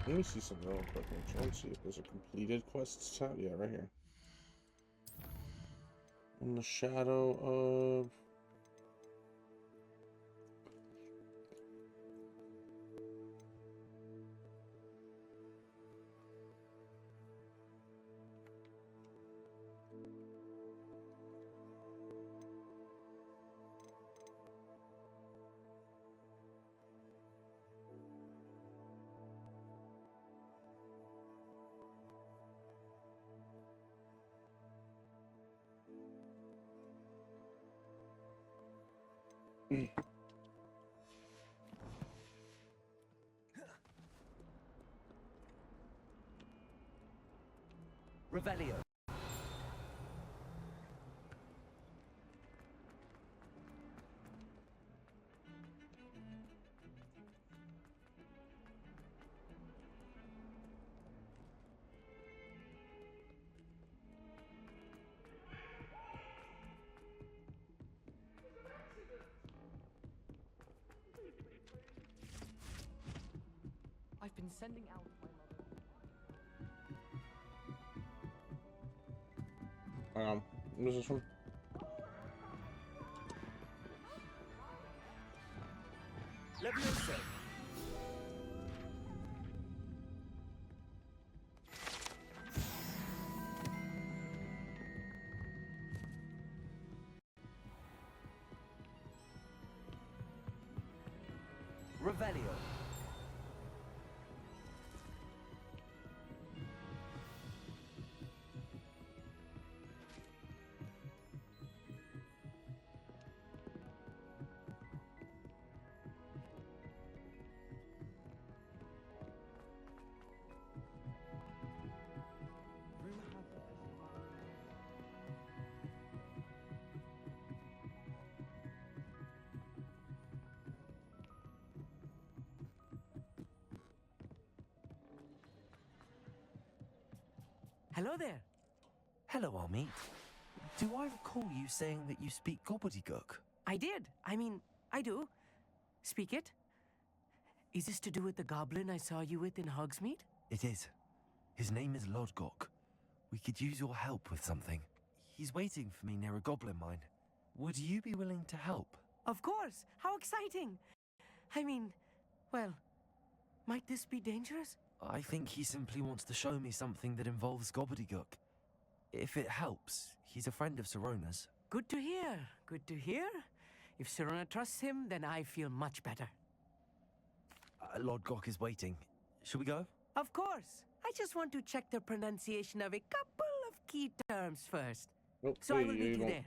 Let me see something real quick. I'm trying to see if there's a completed quests tab. Yeah, right here. In the shadow of... Revelio. sending out my mother. What is this one? Leviosa. Revelio. Hello there. Hello, Amit. Do I recall you saying that you speak gobbledygook? I did. I mean, I do. Speak it. Is this to do with the goblin I saw you with in Hogsmeade? It is. His name is Lodgok. We could use your help with something. He's waiting for me near a goblin mine. Would you be willing to help? Of course. How exciting. I mean, well, might this be dangerous? I think he simply wants to show me something that involves gobbledygook. If it helps, he's a friend of Sirona's. Good to hear. Good to hear. If Sirona trusts him, then I feel much better. Lodgok is waiting. Shall we go? Of course. I just want to check the pronunciation of a couple of key terms first. Oh, so I will meet you there.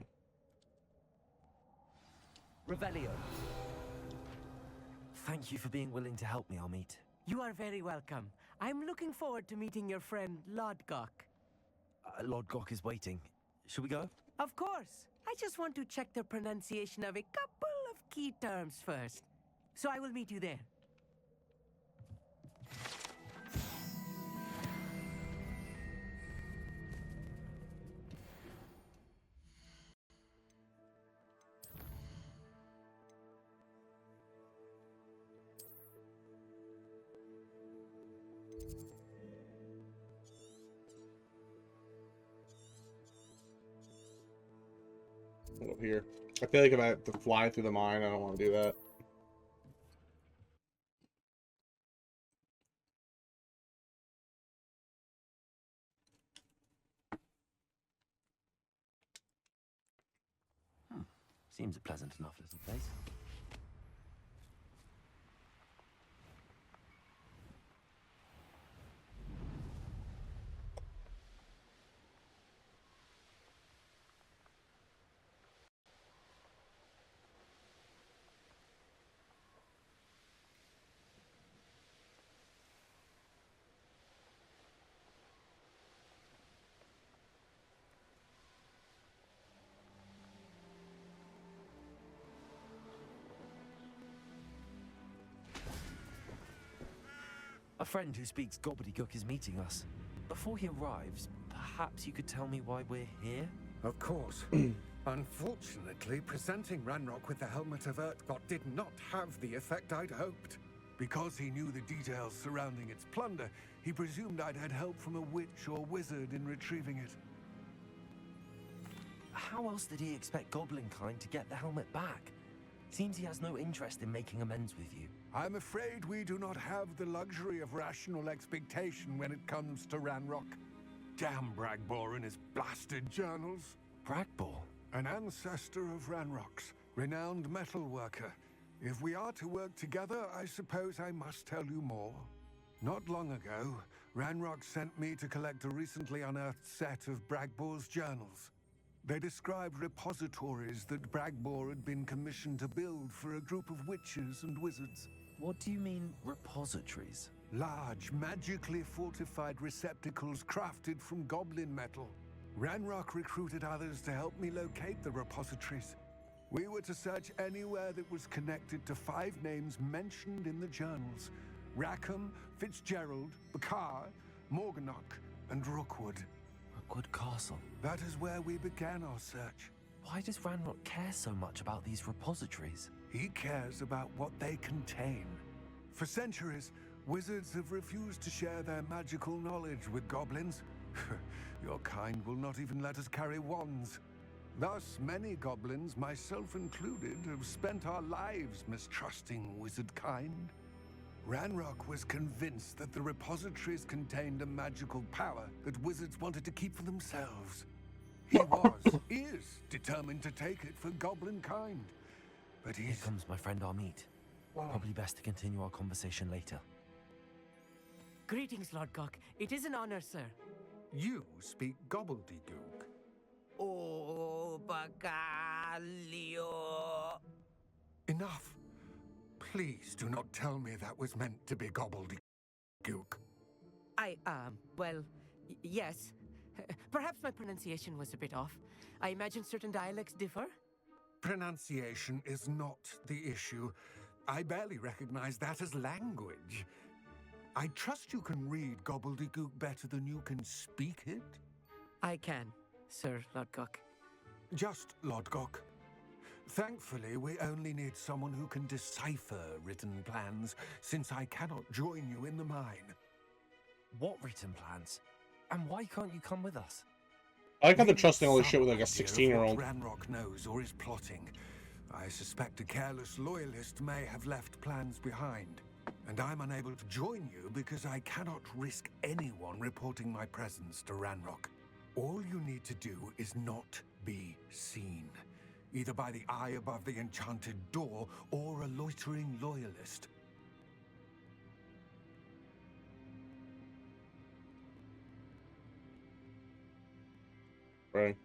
Revelio. Thank you for being willing to help me, Amit. You are very welcome. I'm looking forward to meeting your friend, Lodgok. Lodgok is waiting. Shall we go? Of course. I just want to check the pronunciation of a couple of key terms first. So I will meet you there. Up here. I feel like if I have to fly through the mine, I don't want to do that. Seems a pleasant enough little place. A friend who speaks gobbledygook is meeting us. Before he arrives, perhaps you could tell me why we're here? Of course. Unfortunately, presenting Ranrock with the Helmet of Urtkot did not have the effect I'd hoped. Because he knew the details surrounding its plunder, he presumed I'd had help from a witch or wizard in retrieving it. How else did he expect Goblinkind to get the helmet back? Seems he has no interest in making amends with you. I'm afraid we do not have the luxury of rational expectation when it comes to Ranrock. Damn Bragbor and his blasted journals. Bragbor? An ancestor of Ranrock's, renowned metal worker. If we are to work together, I suppose I must tell you more. Not long ago, Ranrock sent me to collect a recently unearthed set of Bragbor's journals. They described repositories that Bragbor had been commissioned to build for a group of witches and wizards. What do you mean, repositories? Large, magically fortified receptacles crafted from goblin metal. Ranrock recruited others to help me locate the repositories. We were to search anywhere that was connected to 5 names mentioned in the journals: Rackham, Fitzgerald, Bakar, Morganach, and Rookwood. Rookwood Castle? That is where we began our search. Why does Ranrock care so much about these repositories? He cares about what they contain. For centuries, Wizards have refused to share their magical knowledge with goblins. Your kind will not even let us carry wands. Thus, many goblins, myself included, have spent our lives mistrusting wizard kind. Ranrock was convinced that the repositories contained a magical power that wizards wanted to keep for themselves. He is determined to take it for goblin kind. But Here comes my friend Amit. Probably best to continue our conversation later. Greetings, Lord Cock. It is an honor, sir. You speak gobbledygook. Oh, Bagalio. Enough. Please do not tell me that was meant to be gobbledygook. Well, yes. Perhaps my pronunciation was a bit off. I imagine certain dialects differ? Pronunciation is not the issue. I barely recognize that as language. I trust you can read gobbledygook better than you can speak it? I can, Sir Lodgok. Just Lodgok. Thankfully, we only need someone who can decipher written plans, since I cannot join you in the mine. What written plans? And why can't you come with us? I like how they're trusting all this shit with like a Some idea of 16-year-old. what Ranrock knows or is plotting. I suspect a careless loyalist may have left plans behind. And I'm unable to join you because I cannot risk anyone reporting my presence to Ranrock. All you need to do is not be seen, either by the eye above the enchanted door or a loitering loyalist. Right.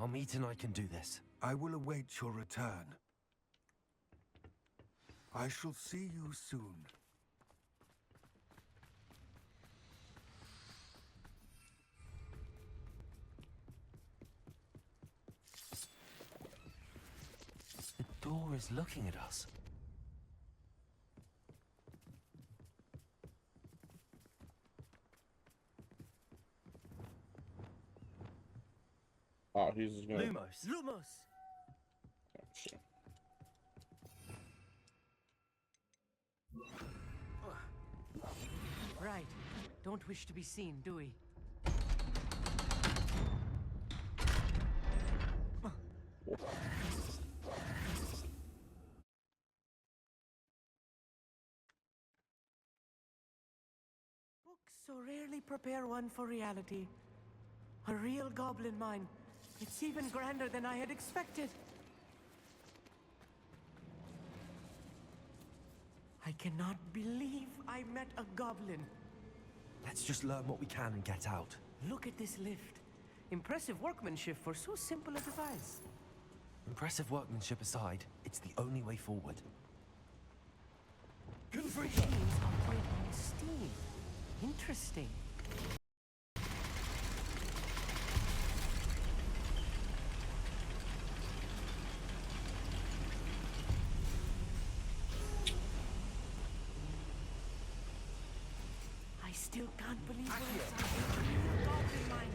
Amit and I can do this. I will await your return. I shall see you soon. The door is looking at us. Oh, he's just gonna... Lumos! Right. Don't wish to be seen, do we? Books so rarely prepare one for reality. A real goblin mine. It's even grander than I had expected. I cannot believe I met a goblin. Let's just learn what we can and get out. Look at this lift. Impressive workmanship for so simple a device. Impressive workmanship aside, it's the only way forward. Machines operate on steam. Interesting. I still can't believe we're inside a goblin mine.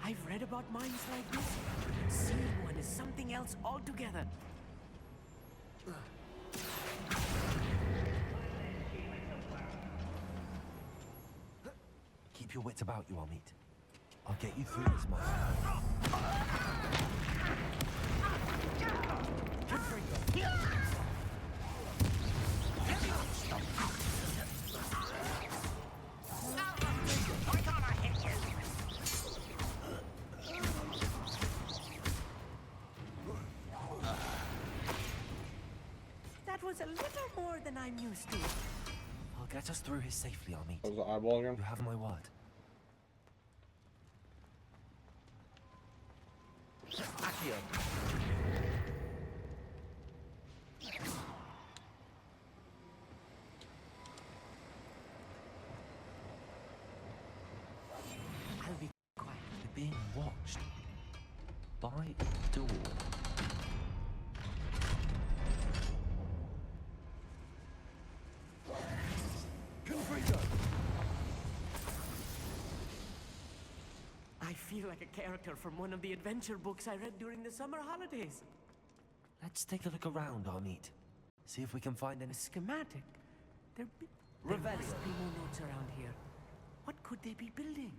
I've read about mines like this. Seeing one is something else altogether. Keep your wits about you, Amit. I'll get you through this, man. That was a little more than I'm used to. I'll get us through here safely, Amit. Was the eyeball again? You have my word. Accio. I'll be quiet. We're being watched. By a door. feel like a character from one of the adventure books I read during the summer holidays. Let's take a look around, Amit. See if we can find any... Schematic? There must be more notes around here. What could they be building?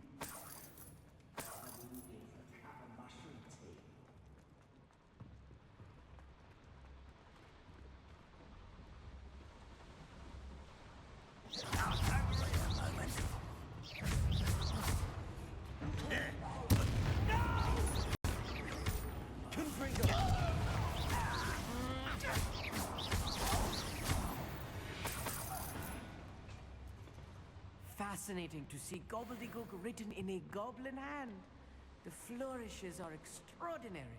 Fascinating to see gobbledygook written in a goblin hand. The flourishes are extraordinary.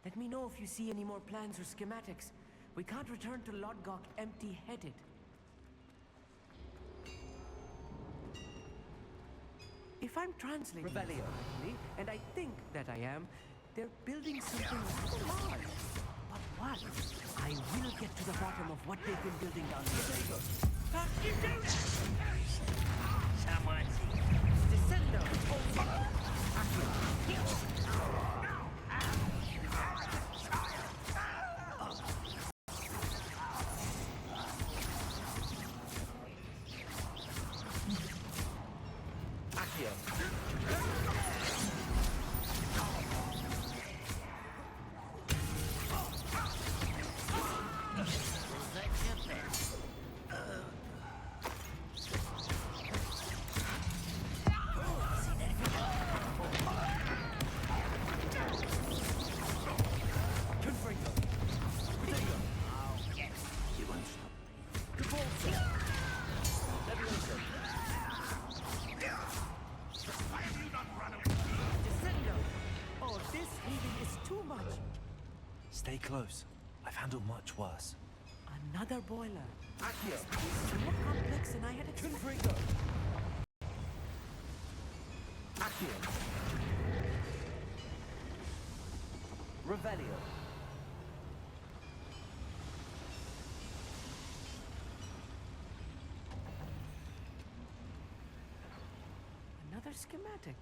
Let me know if you see any more plans or schematics. We can't return to Lodgok empty-headed. If I'm translating correctly, and I think that I am, they're building something rather large. But what? I will get to the bottom of what they've been building down here. You do that! Someone Descendo! Stay close. I've handled much worse. Another boiler. This is more complex than I had expected. Revelio. Another schematic.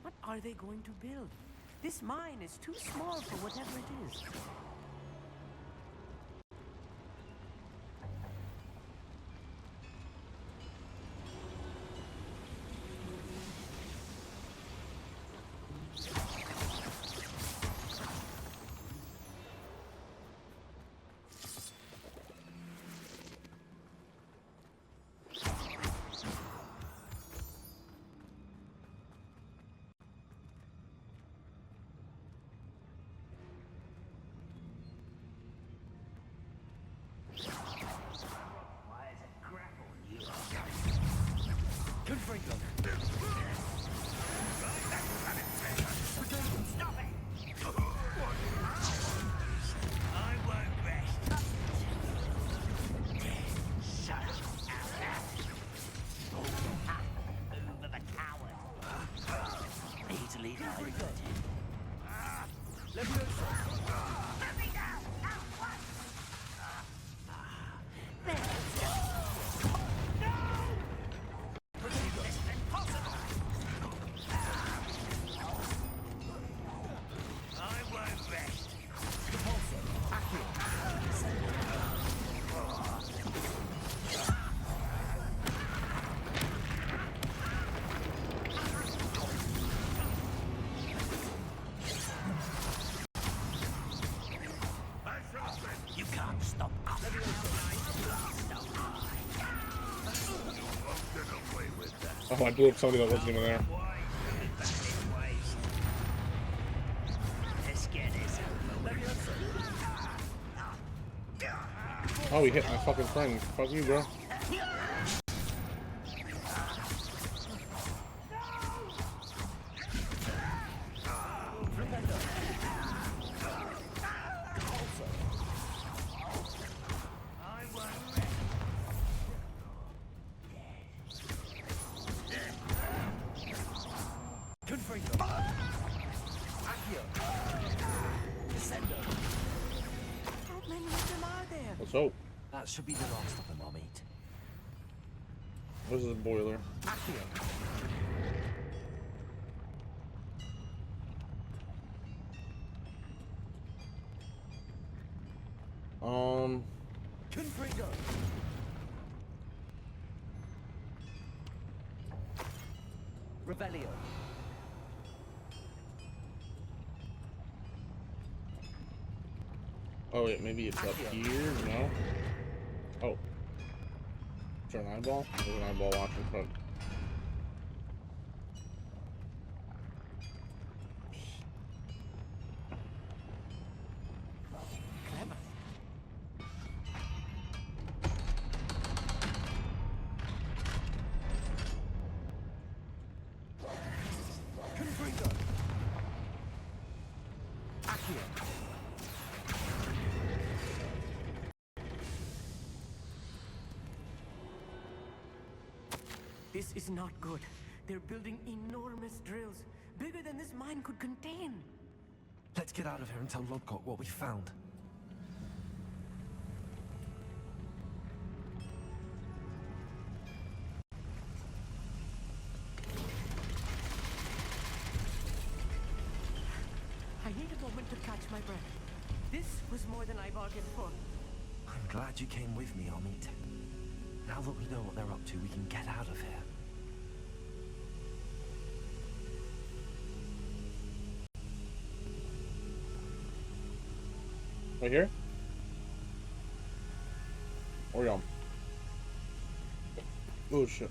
What are they going to build? This mine is too small for whatever it is. Oh, I blew up somebody that wasn't even there. Oh, he hit my fucking friend. Fuck you, bro. Let's hope. That should be the last of them, Amit. This is a boiler. Confringo! Revelio. Oh wait, maybe it's up here? No? Oh. Is there an eyeball? There's an eyeball watching front. Clever. Confringo. Accio. This is not good. They're building enormous drills, bigger than this mine could contain. Let's get out of here and tell Lodgok what we found. I need a moment to catch my breath. This was more than I bargained for. I'm glad you came with me, Amit. Now that we know what they're up to, we can get out of here. Right here? Or yum. Oh shit.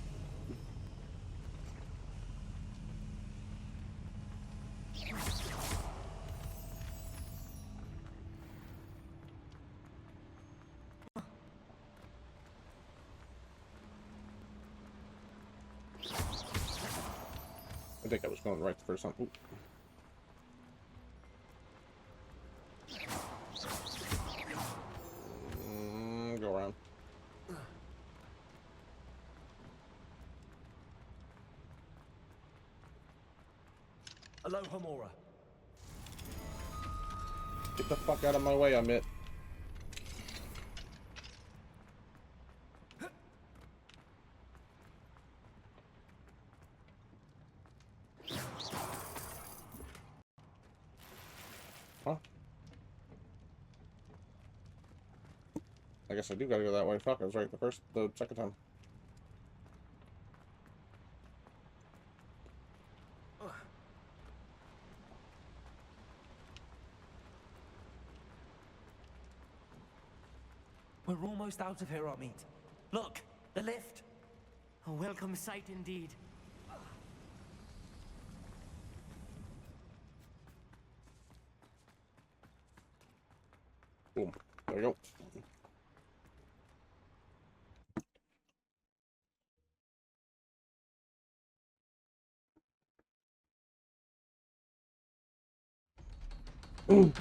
I think I was going right the first time. Ooh. Go around. Aloha Mora. Get the fuck out of my way, Amit. Huh? I guess I do gotta go that way. Fuck, I was right the second time. We're almost out of here, Amit. Look, the lift. A welcome sight indeed. Boom. There we go. Ooh.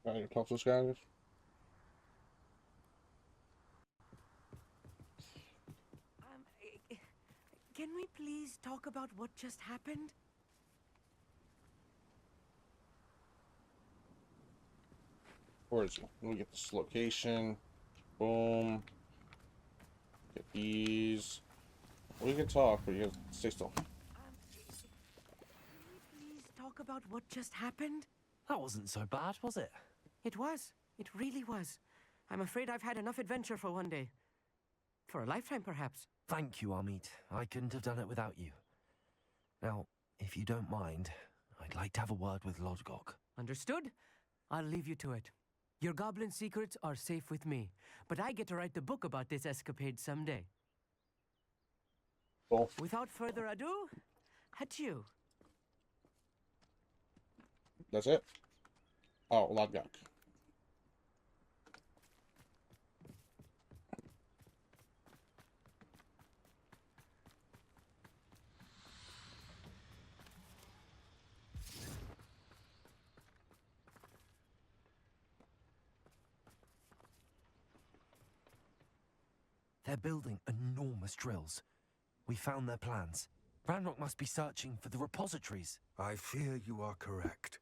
Alright, talk to this guy. Can we please talk about what just happened? Where is it? Let me get this location. Boom. Get these. We can talk, but you gotta stay still. Can we please talk about what just happened? That wasn't so bad, was it? It was. It really was. I'm afraid I've had enough adventure for one day. For a lifetime, perhaps. Thank you, Amit. I couldn't have done it without you. Now, if you don't mind, I'd like to have a word with Lodgok. Understood? I'll leave you to it. Your goblin secrets are safe with me, but I get to write the book about this escapade someday. Cool. Without further ado, adieu. That's it? Oh, Lodgok. They're building enormous drills. We found their plans. Ranrock must be searching for the repositories. I fear you are correct.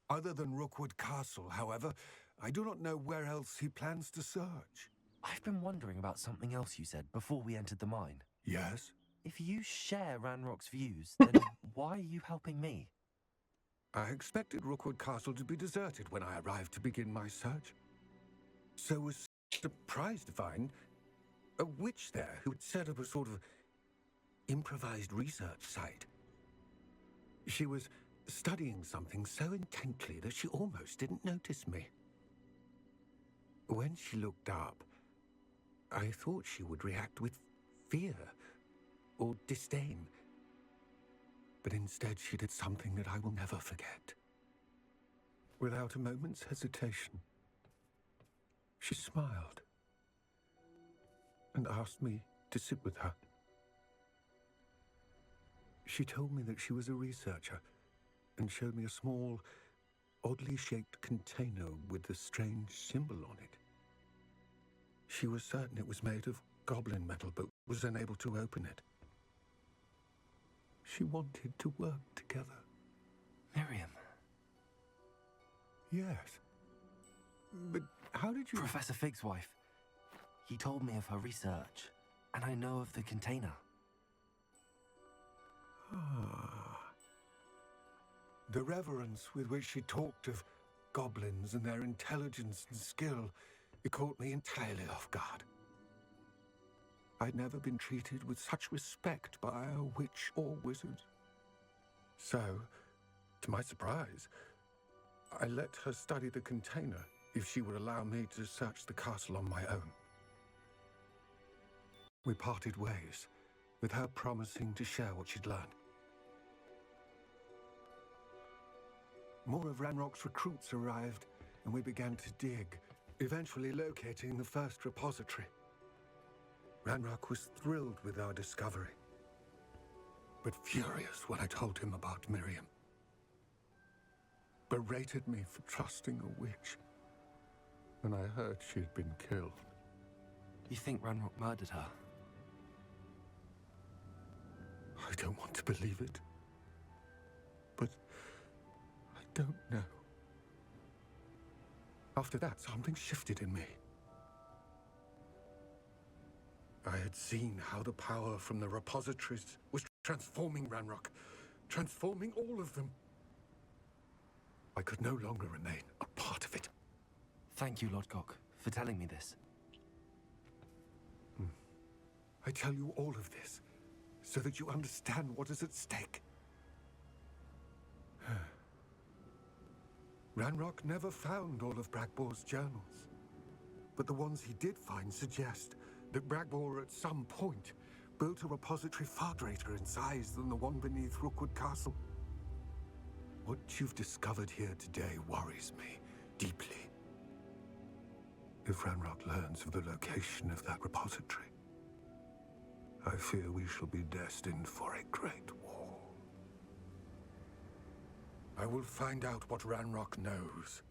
Other than Rookwood Castle, however, I do not know where else he plans to search. I've been wondering about something else you said before we entered the mine. Yes? If you share Ranrock's views, then why are you helping me? I expected Rookwood Castle to be deserted when I arrived to begin my search. So was surprised to find a witch there who had set up a sort of improvised research site. She was studying something so intently that she almost didn't notice me. When she looked up, I thought she would react with fear or disdain. But instead she did something that I will never forget. Without a moment's hesitation, she smiled and asked me to sit with her. She told me that she was a researcher and showed me a small, oddly shaped container with a strange symbol on it. She was certain it was made of goblin metal, but was unable to open it. She wanted to work together. Miriam. Yes. But how did you... Professor Fig's wife. He told me of her research, and I know of the container. Ah. The reverence with which she talked of goblins and their intelligence and skill, it caught me entirely off guard. I'd never been treated with such respect by a witch or wizard. So, to my surprise, I let her study the container if she would allow me to search the castle on my own. We parted ways, with her promising to share what she'd learned. More of Ranrock's recruits arrived, and we began to dig, eventually locating the first repository. Ranrock was thrilled with our discovery, but furious when I told him about Miriam. Berated me for trusting a witch when I heard she had been killed. You think Ranrock murdered her? I don't want to believe it, but I don't know. After that, something shifted in me. I had seen how the power from the repositories was transforming Ranrock, transforming all of them. I could no longer remain a part of it. Thank you, Lodgok, for telling me this. I tell you all of this so that you understand what is at stake. Ranrock never found all of Bragbor's journals, but the ones he did find suggest that Bragbor at some point built a repository far greater in size than the one beneath Rookwood Castle. What you've discovered here today worries me deeply. If Ranrock learns of the location of that repository, I fear we shall be destined for a great war. I will find out what Ranrock knows.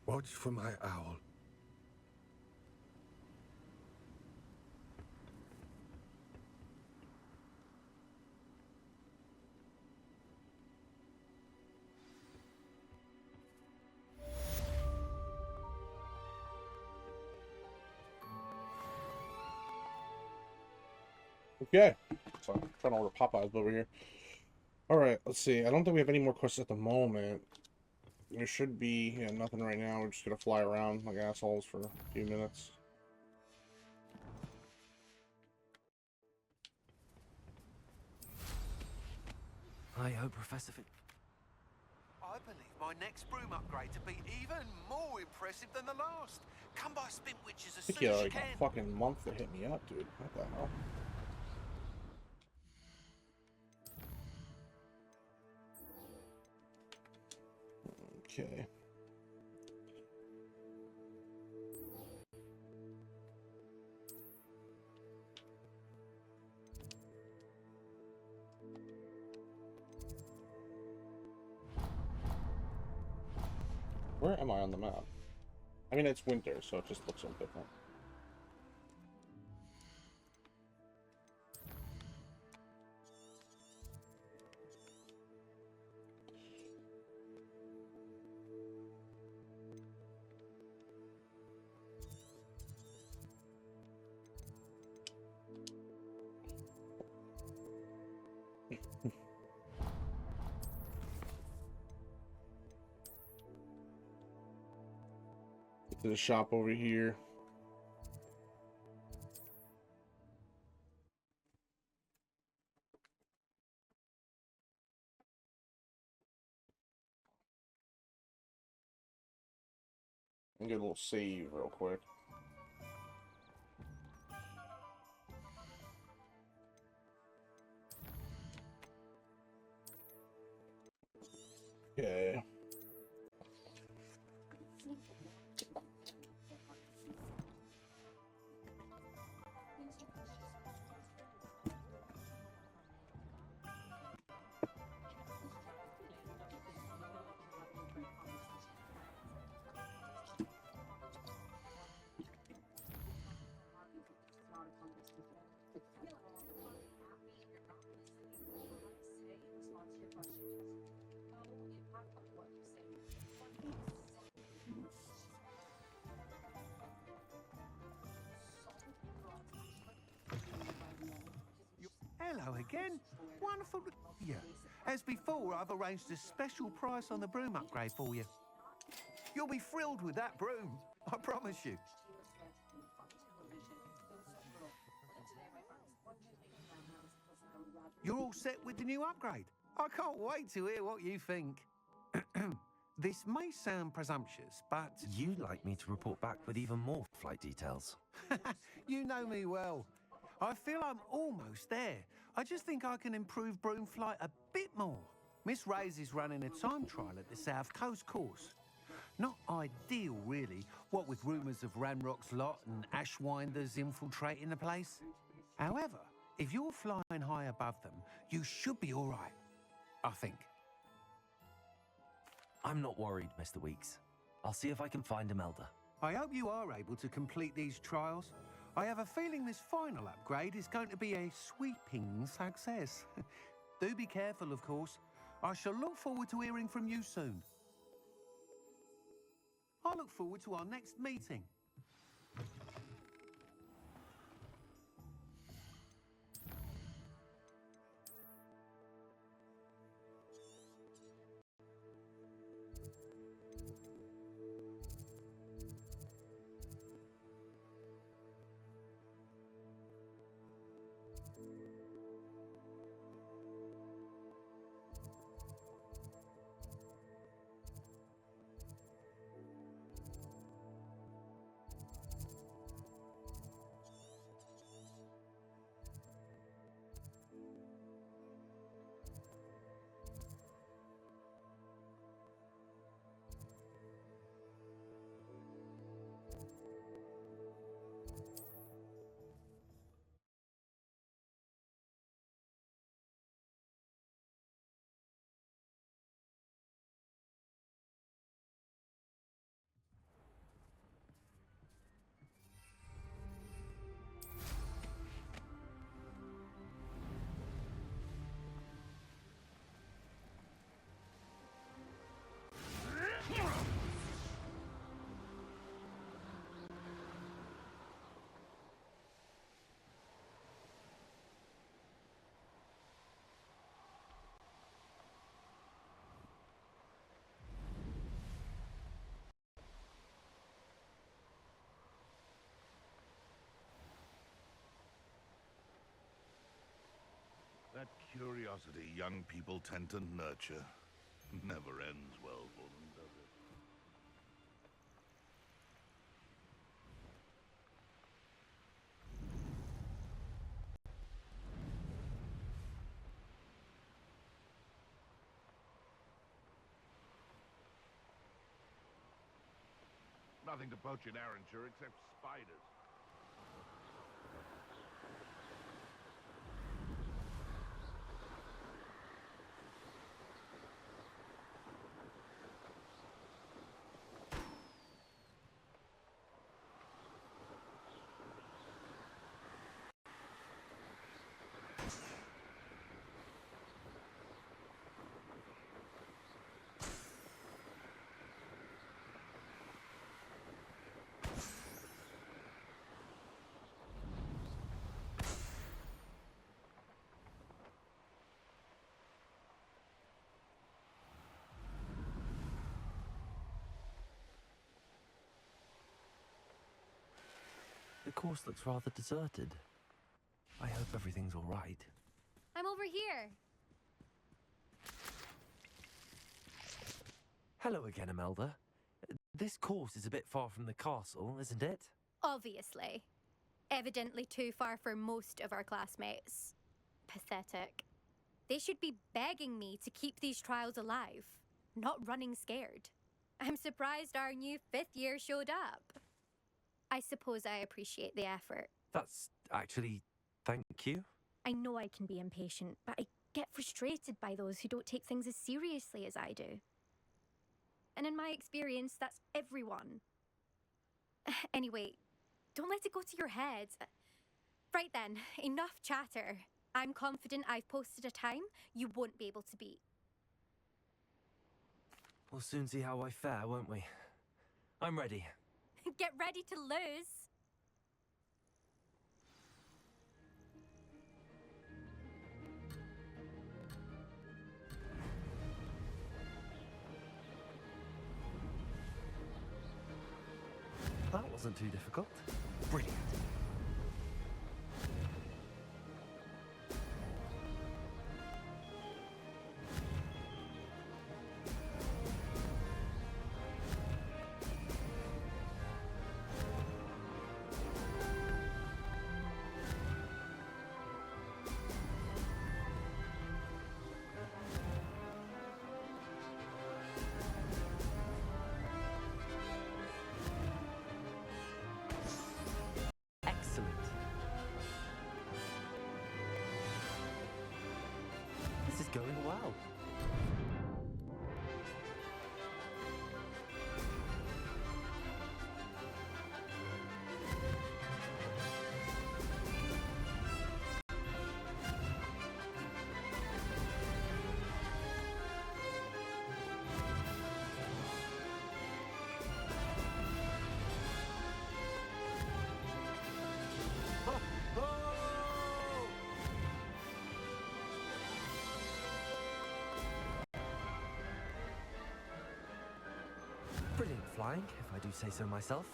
Watch for my owl. Okay, so I'm trying to order Popeyes over here. All right, let's see. I don't think we have any more questions at the moment. There should be nothing right now. We're just gonna fly around like assholes for a few minutes. I hope Professor Fig... I believe my next broom upgrade to be even more impressive than the last. Come by Spin Witches as soon Took you as you like can. a fucking month to hit me up, dude. What the hell? Okay. Where am I on the map? I mean, it's winter, so it just looks so different. to the shop over here. And get a little save real quick. Okay. Hello again. Wonderful to you. As before, I've arranged a special price on the broom upgrade for you. You'll be thrilled with that broom, I promise you. You're all set with the new upgrade. I can't wait to hear what you think. This may sound presumptuous, but... You'd like me to report back with even more flight details. You know me well. I feel I'm almost there. I just think I can improve broom flight a bit more. Miss Ray's is running a time trial at the South Coast course. Not ideal, really, what with rumours of Ranrock's lot and Ashwinders infiltrating the place. However, if you're flying high above them, you should be all right, I think. I'm not worried, Mr. Weeks. I'll see if I can find Imelda. I hope you are able to complete these trials. I have a feeling this final upgrade is going to be a sweeping success. Do be careful, of course. I shall look forward to hearing from you soon. I look forward to our next meeting. That curiosity young people tend to nurture never ends well for them, does it? Nothing to poach in Arranshire except spiders. course looks rather deserted. I hope everything's all right. I'm over here. Hello again, Imelda. This course is a bit far from the castle, isn't it? Obviously. Evidently too far for most of our classmates. Pathetic. They should be begging me to keep these trials alive, not running scared. I'm surprised our new 5th year showed up. I suppose I appreciate the effort. That's actually... thank you. I know I can be impatient, but I get frustrated by those who don't take things as seriously as I do. And in my experience, that's everyone. Anyway, don't let it go to your head. Right then, enough chatter. I'm confident I've posted a time you won't be able to beat. We'll soon see how I fare, won't we? I'm ready. Get ready to lose. That wasn't too difficult. Brilliant. Excellent. This is going well. Brilliant flying, if I do say so myself.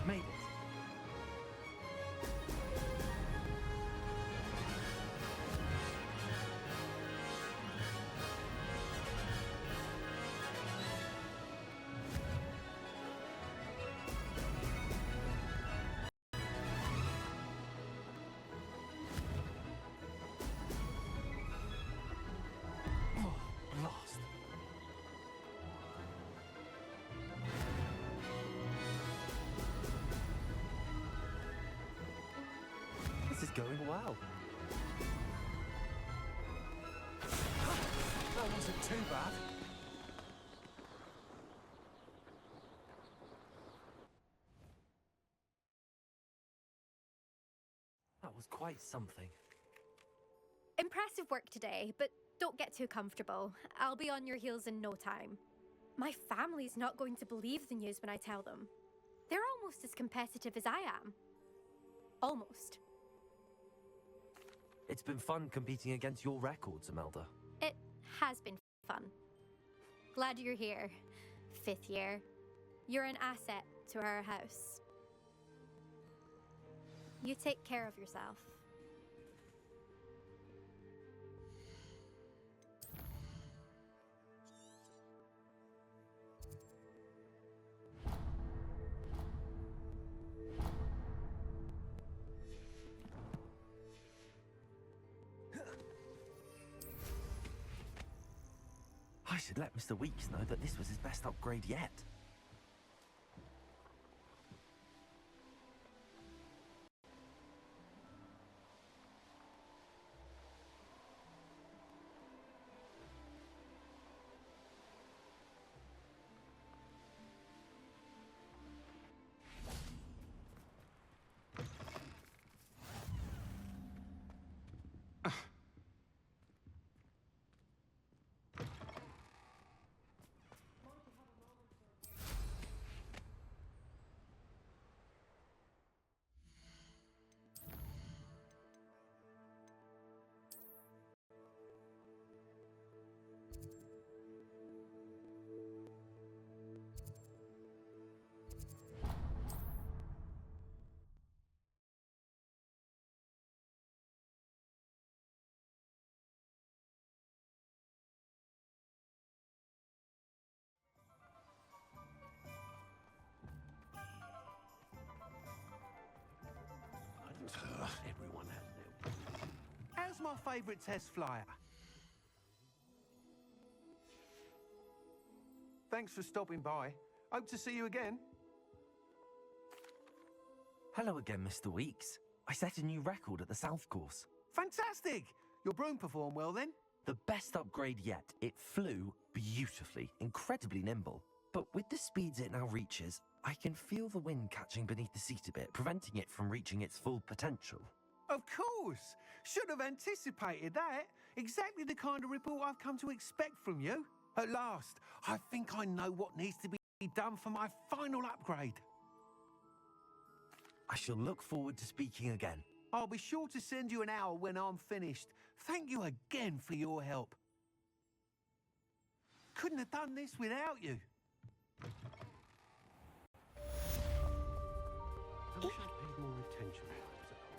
Made it. Oh, blast. This is going well. That wasn't too bad. That was quite something. Impressive work today, but don't get too comfortable. I'll be on your heels in no time. My family's not going to believe the news when I tell them. They're almost as competitive as I am. Almost. It's been fun competing against your records, Imelda. It has been fun. Glad you're here. 5th year. You're an asset to our house. You take care of yourself. I should let Mr. Weeks know that this was his best upgrade yet. That's my favourite test flyer. Thanks for stopping by. Hope to see you again. Hello again, Mr. Weeks. I set a new record at the South Course. Fantastic! Your broom performed well then? The best upgrade yet. It flew beautifully, incredibly nimble. But with the speeds it now reaches, I can feel the wind catching beneath the seat a bit, preventing it from reaching its full potential. Of course! Should have anticipated that. Exactly the kind of report I've come to expect from you. At last, I think I know what needs to be done for my final upgrade. I shall look forward to speaking again. I'll be sure to send you an hour when I'm finished. Thank you again for your help. Couldn't have done this without you. I wish I'd paid more attention when I was at home.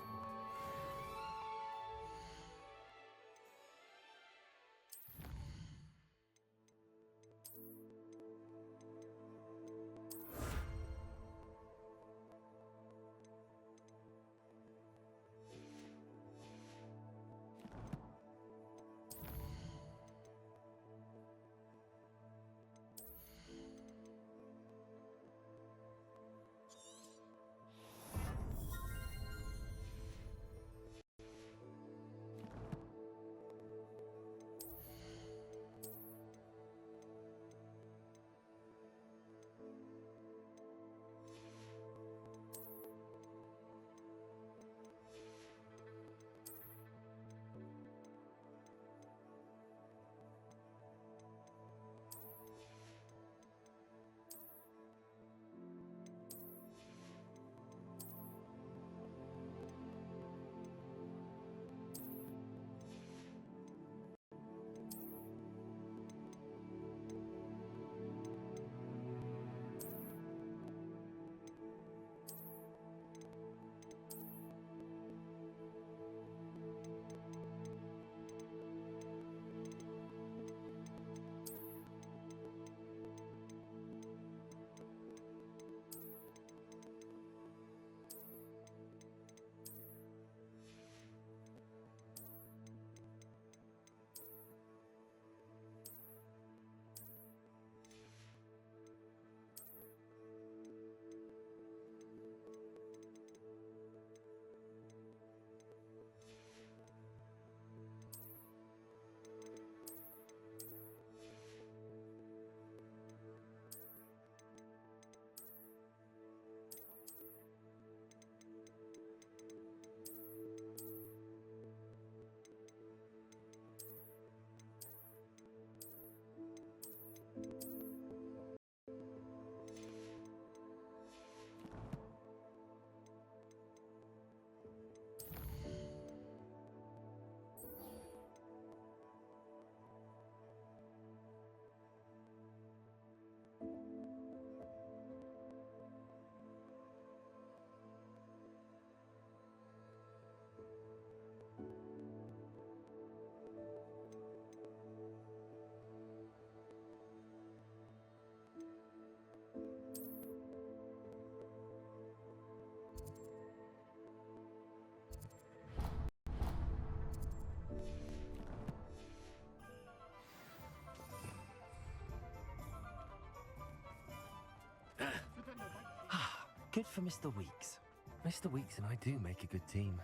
Good for Mr. Weeks. Mr. Weeks and I do make a good team.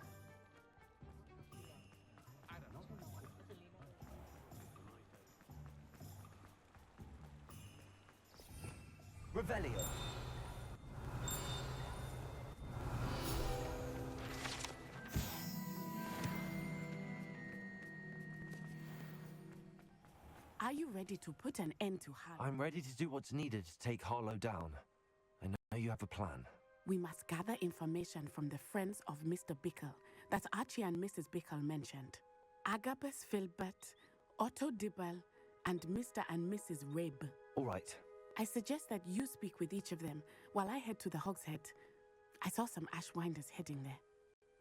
Revelio. Are you ready to put an end to Harlow? I'm ready to do what's needed to take Harlow down. I know you have a plan. We must gather information from the friends of Mr. Bickle that Archie and Mrs. Bickle mentioned. Agabus Filbert, Otto Dibble, and Mr. and Mrs. Rabe. All right. I suggest that you speak with each of them while I head to the Hogshead. I saw some Ashwinders heading there.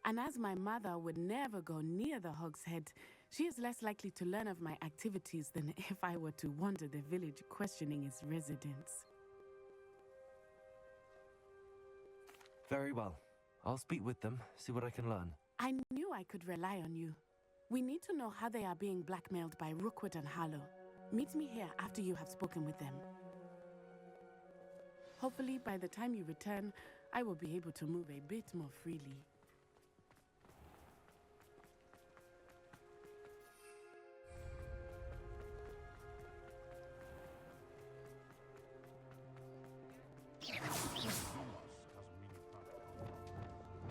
And as my mother would never go near the Hogshead, she is less likely to learn of my activities than if I were to wander the village questioning its residents. Very well. I'll speak with them, see what I can learn. I knew I could rely on you. We need to know how they are being blackmailed by Rookwood and Harlow. Meet me here after you have spoken with them. Hopefully, by the time you return, I will be able to move a bit more freely.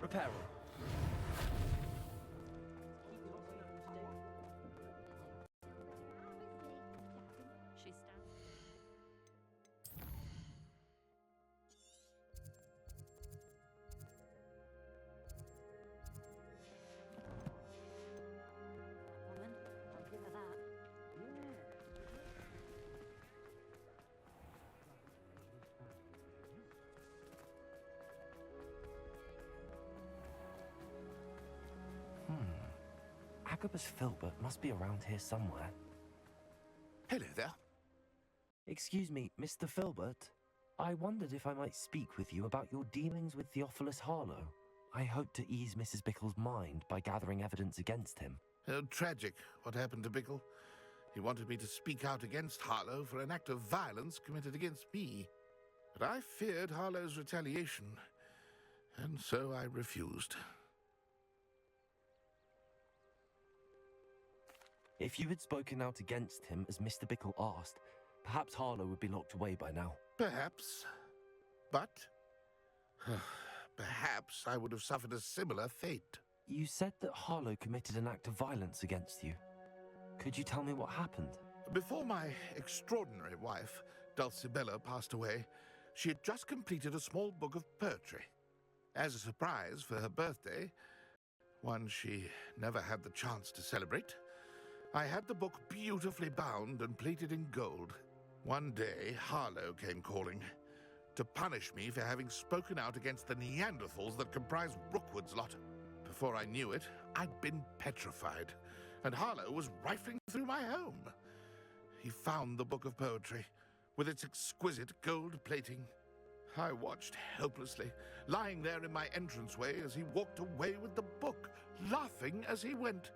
Repairing. Agabus Filbert must be around here somewhere. Hello there. Excuse me, Mr. Filbert. I wondered if I might speak with you about your dealings with Theophilus Harlow. I hope to ease Mrs. Bickle's mind by gathering evidence against him. Oh, tragic what happened to Bickle. He wanted me to speak out against Harlow for an act of violence committed against me. But I feared Harlow's retaliation, and so I refused. If you had spoken out against him as Mr. Bickle asked, perhaps Harlow would be locked away by now. Perhaps. But perhaps I would have suffered a similar fate. You said that Harlow committed an act of violence against you. Could you tell me what happened? Before my extraordinary wife, Dulcibella, passed away, she had just completed a small book of poetry. As a surprise for her birthday, one she never had the chance to celebrate, I had the book beautifully bound and plated in gold. One day, Harlow came calling to punish me for having spoken out against the Neanderthals that comprise Rookwood's lot. Before I knew it, I'd been petrified, and Harlow was rifling through my home. He found the book of poetry, with its exquisite gold plating. I watched helplessly, lying there in my entranceway as he walked away with the book, laughing as he went.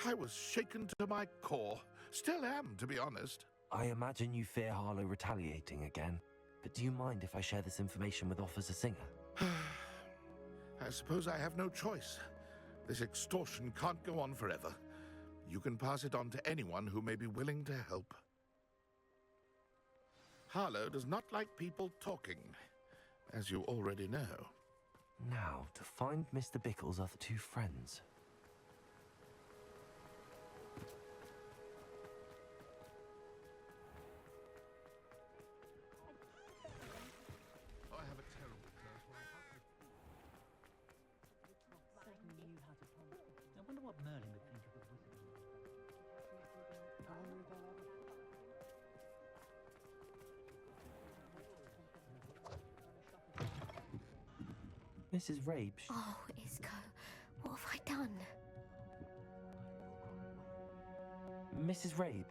I was shaken to my core. Still am, to be honest. I imagine you fear Harlow retaliating again, but do you mind if I share this information with Officer Singer? I suppose I have no choice. This extortion can't go on forever. You can pass it on to anyone who may be willing to help. Harlow does not like people talking, as you already know. Now, to find Mr. Bickle's other two friends. I have a terrible curse where I wonder what Merlin would think of the wizard. Mrs. Rabe. Oh, Isco, what have I done? Mrs. Rabe,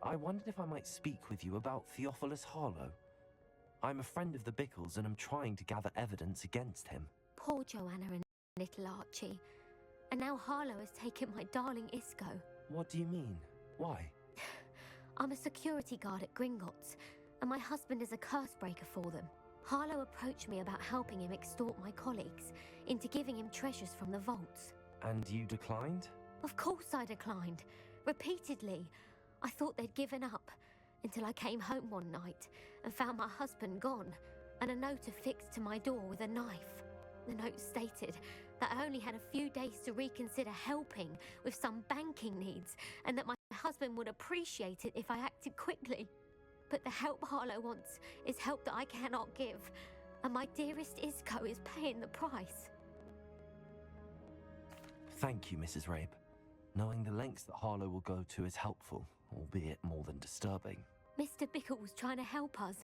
I wondered if I might speak with you about Theophilus Harlow. I'm a friend of the Bickles and I'm trying to gather evidence against him. Poor Joanna and little Archie. And now Harlow has taken my darling Isco. What do you mean? Why? I'm a security guard at Gringotts, and my husband is a curse breaker for them. Harlow approached me about helping him extort my colleagues into giving him treasures from the vaults. And you declined? Of course I declined. Repeatedly. I thought they'd given up, until I came home one night and found my husband gone, and a note affixed to my door with a knife. The note stated that I only had a few days to reconsider helping with some banking needs, and that my husband would appreciate it if I acted quickly. But the help Harlow wants is help that I cannot give, and my dearest Isco is paying the price. Thank you, Mrs. Rabe. Knowing the lengths that Harlow will go to is helpful, albeit more than disturbing. Mr. Bickle was trying to help us,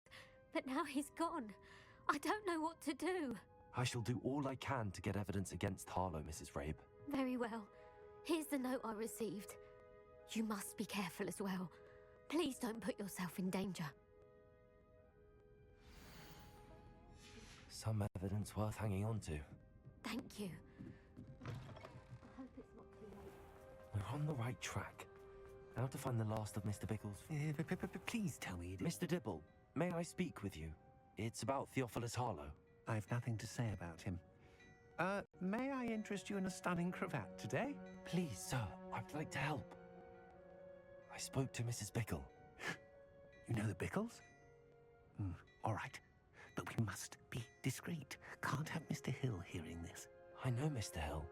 but now he's gone. I don't know what to do. I shall do all I can to get evidence against Harlow, Mrs. Rabe. Very well. Here's the note I received. You must be careful as well. Please don't put yourself in danger. Some evidence worth hanging on to. Thank you. We're on the right track. Now to find the last of Mr. Bickle's... Please tell me... Mr. Dibble, may I speak with you? It's about Theophilus Harlow. I've nothing to say about him. May I interest you in a stunning cravat today? Please, sir, I'd like to help. I spoke to Mrs. Bickle. You know the Bickles? All right. But we must be discreet. Can't have Mr. Hill hearing this. I know Mr. Hill.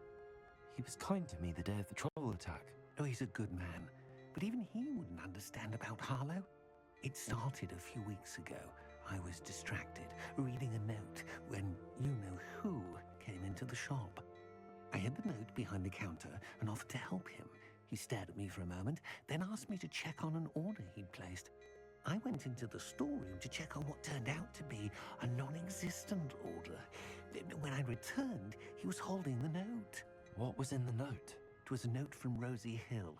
He was kind to me the day of the troll attack. Oh, he's a good man. But even he wouldn't understand about Harlow. It started a few weeks ago. I was distracted, reading a note, when you-know-who came into the shop. I hid the note behind the counter and offered to help him. He stared at me for a moment, then asked me to check on an order he'd placed. I went into the storeroom to check on what turned out to be a non-existent order. When I returned, he was holding the note. What was in the note? It was a note from Rosie Hill,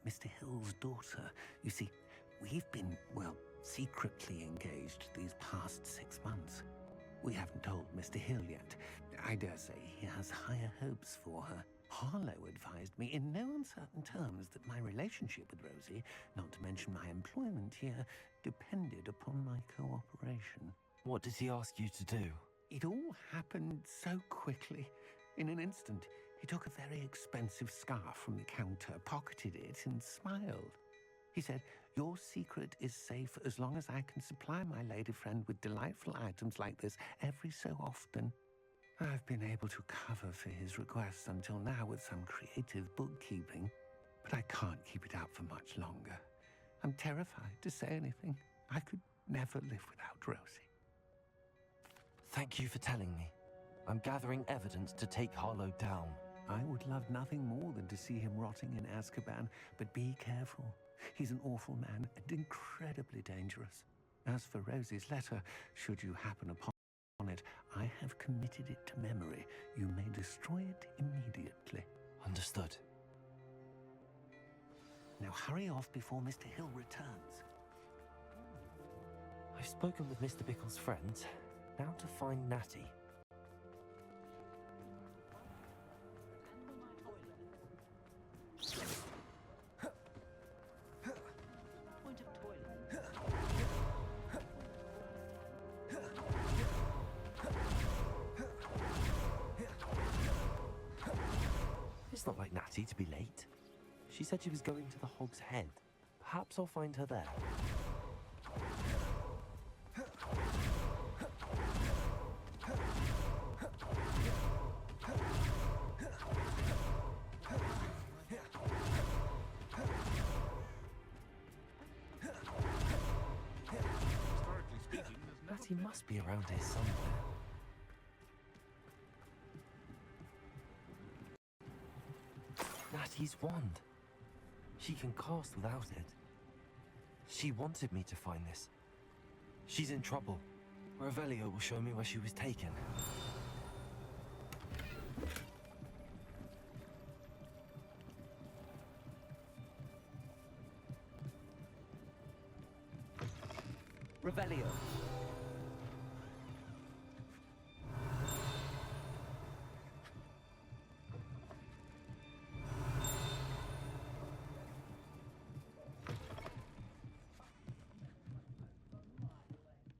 Mr. Hill's daughter. You see, we've been, well, secretly engaged these past 6 months. We haven't told Mr. Hill yet. I dare say he has higher hopes for her. Harlow advised me in no uncertain terms that my relationship with Rosie, not to mention my employment here, depended upon my cooperation. What did he ask you to do? It all happened so quickly. In an instant, he took a very expensive scarf from the counter, pocketed it, and smiled. He said, "Your secret is safe as long as I can supply my lady friend with delightful items like this every so often." I've been able to cover for his requests until now with some creative bookkeeping, but I can't keep it out for much longer. I'm terrified to say anything. I could never live without Rosie. Thank you for telling me. I'm gathering evidence to take Harlow down. I would love nothing more than to see him rotting in Azkaban, but be careful. He's an awful man and incredibly dangerous. As for Rosie's letter, should you happen upon it, I have committed it to memory. You may destroy it immediately. Understood. Now hurry off before Mr. Hill returns. I've spoken with Mr. Bickle's friends. Now to find Natty. It's not like Natty to be late. She said she was going to the Hog's Head. Perhaps I'll find her there. Natty must be around here somewhere. Natty's wand. She can cast without it. She wanted me to find this. She's in trouble. Revelio will show me where she was taken. Revelio.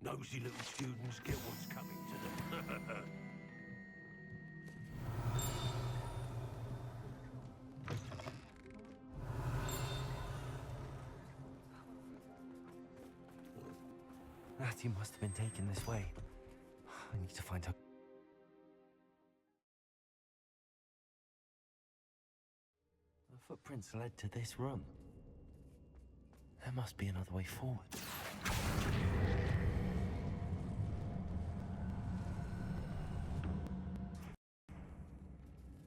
Nosy little students get what's coming to them. Natty must have been taken this way. I need to find her. The footprints led to this room. There must be another way forward.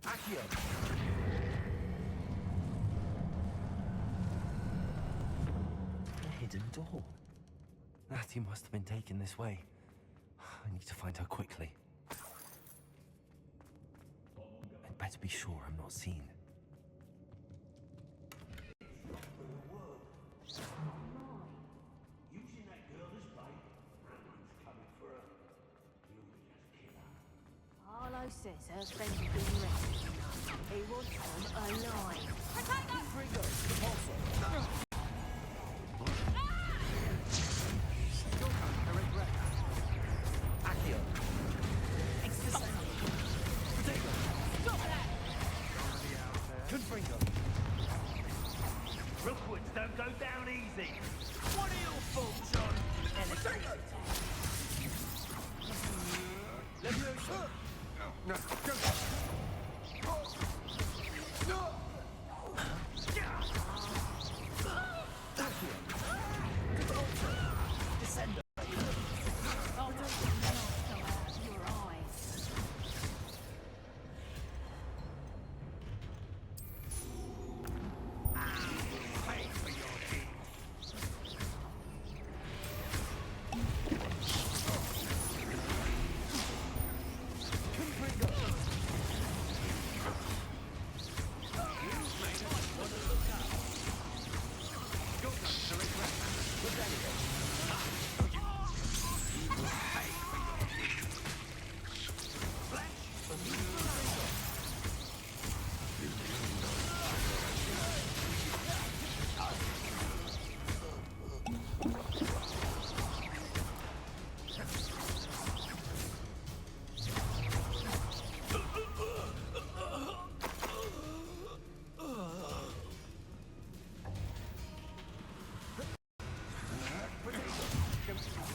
Accio. A hidden door. Natty must have been taken this way. I need to find her quickly. I'd better be sure I'm not seen. Harlow says her friend has been arrested. He wants them alive. Rookwoods don't go down easy. What are your thoughts on electricity?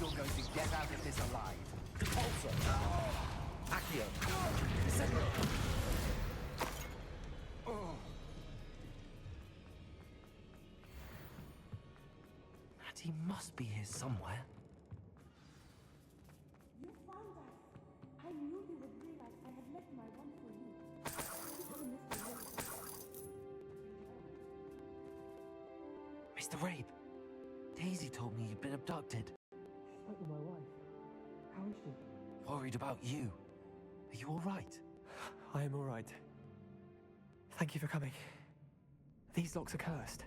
You're going to get out of this alive. Repulsor. Accio. Resemble. Natty must be here somewhere. You found us. I knew you would realize I had left my wand for you. Mr. Rabe, Daisy told me you'd been abducted. Spoke with my wife. How is she? Worried about you. Are you all right? I am all right. Thank you for coming. These locks are cursed,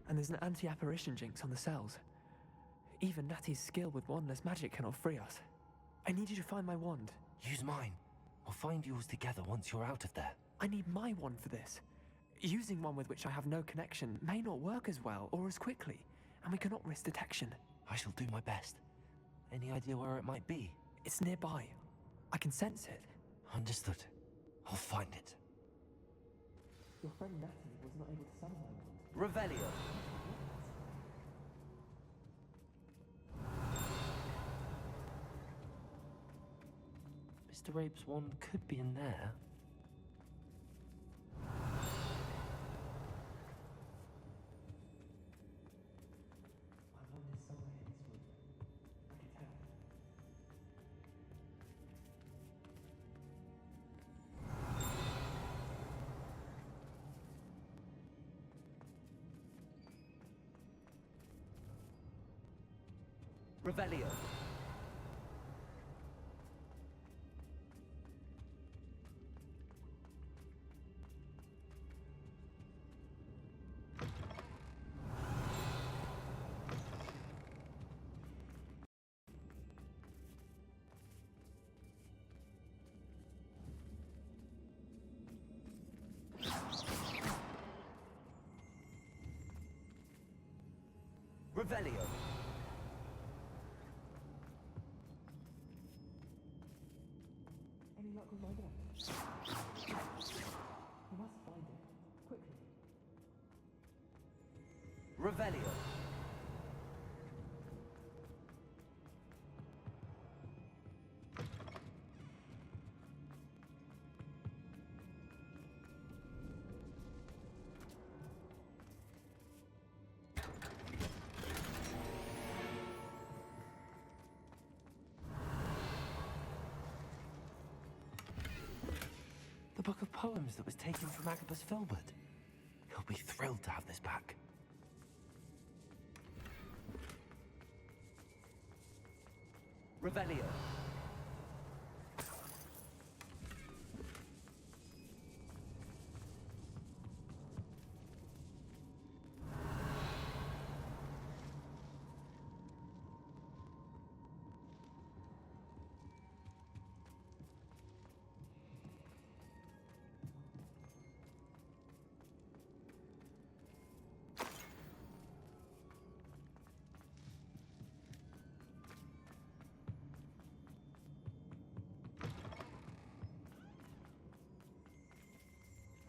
and there's an anti-apparition jinx on the cells. Even Natty's skill with wandless magic cannot free us. I need you to find my wand. Use mine. We'll find yours together once you're out of there. I need my wand for this. Using one with which I have no connection may not work as well or as quickly, and we cannot risk detection. I shall do my best. Any idea where it might be? It's nearby. I can sense it. Understood. I'll find it. Your friend Natty was not able to summon my wand. Revelio. Mr. Rabe's wand could be in there. Revelio. Revelio. Any luck with my wand? You must find it. Quickly. Revelio. The book of poems that was taken from Agabus Filbert. He'll be thrilled to have this back. Revelio.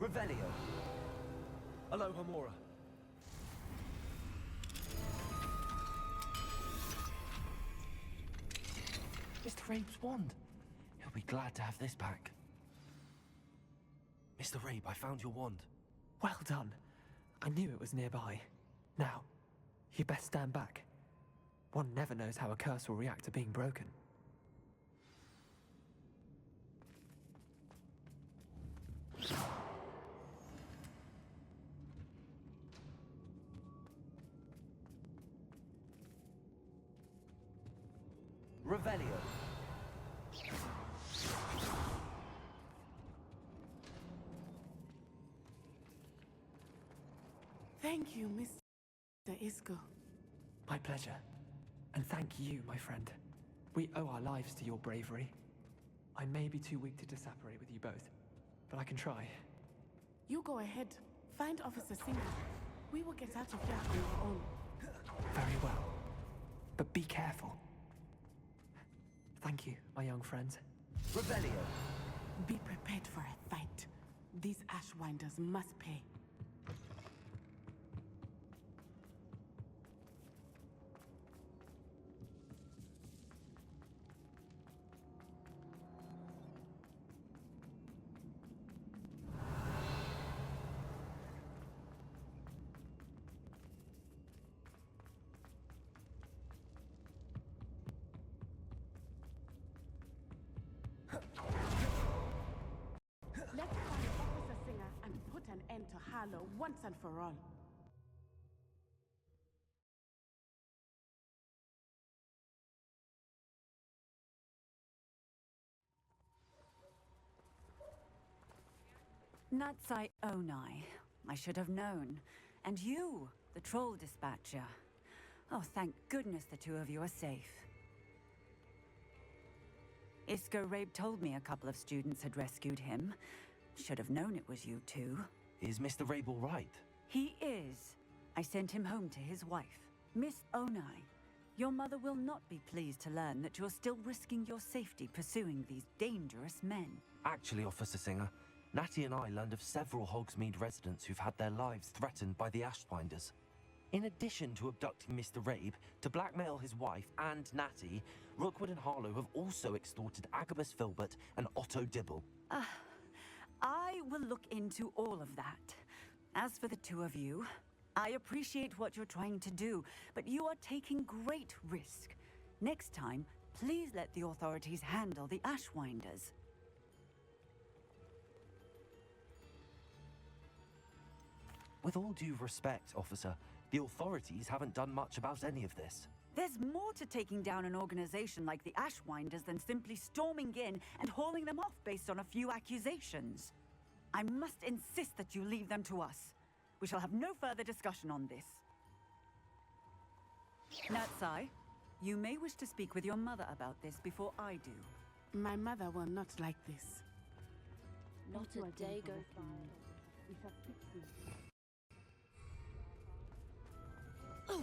Revelio. Aloha Mora. Mr. Rabe's wand. He'll be glad to have this back. Mr. Rabe, I found your wand. Well done. I knew it was nearby. Now, you best stand back. One never knows how a curse will react to being broken. Revelio. Thank you, Mr. Isco. My pleasure. And thank you, my friend. We owe our lives to your bravery. I may be too weak to disapparate with you both, but I can try. You go ahead. Find Officer Singer. We will get out of here on our own. Very well. But be careful. Thank you, my young friends. Revelio. Be prepared for a fight. These Ashwinders must pay. Let's find Officer Singer and put an end to Harlow once and for all. Natsai Onai. I should have known. And you, the troll dispatcher. Oh, thank goodness the two of you are safe. Isco Rabe told me a couple of students had rescued him. Should have known it was you two. Is Mr. Rabe all right? He is. I sent him home to his wife. Miss Onai, your mother will not be pleased to learn that you're still risking your safety pursuing these dangerous men. Actually, Officer Singer, Natty and I learned of several Hogsmeade residents who've had their lives threatened by the Ashwinders. In addition to abducting Mr. Rabe to blackmail his wife and Natty, Rookwood and Harlow have also extorted Agabus Filbert and Otto Dibble. I will look into all of that. As for the two of you, I appreciate what you're trying to do, but you are taking great risk. Next time, please let the authorities handle the Ashwinders. With all due respect, officer, the authorities haven't done much about any of this. There's more to taking down an organization like the Ashwinders than simply storming in and hauling them off based on a few accusations. I must insist that you leave them to us. We shall have no further discussion on this. Natsai, you may wish to speak with your mother about this before I do. My mother will not like this. Not a day goes by. We shall fix this. Oh!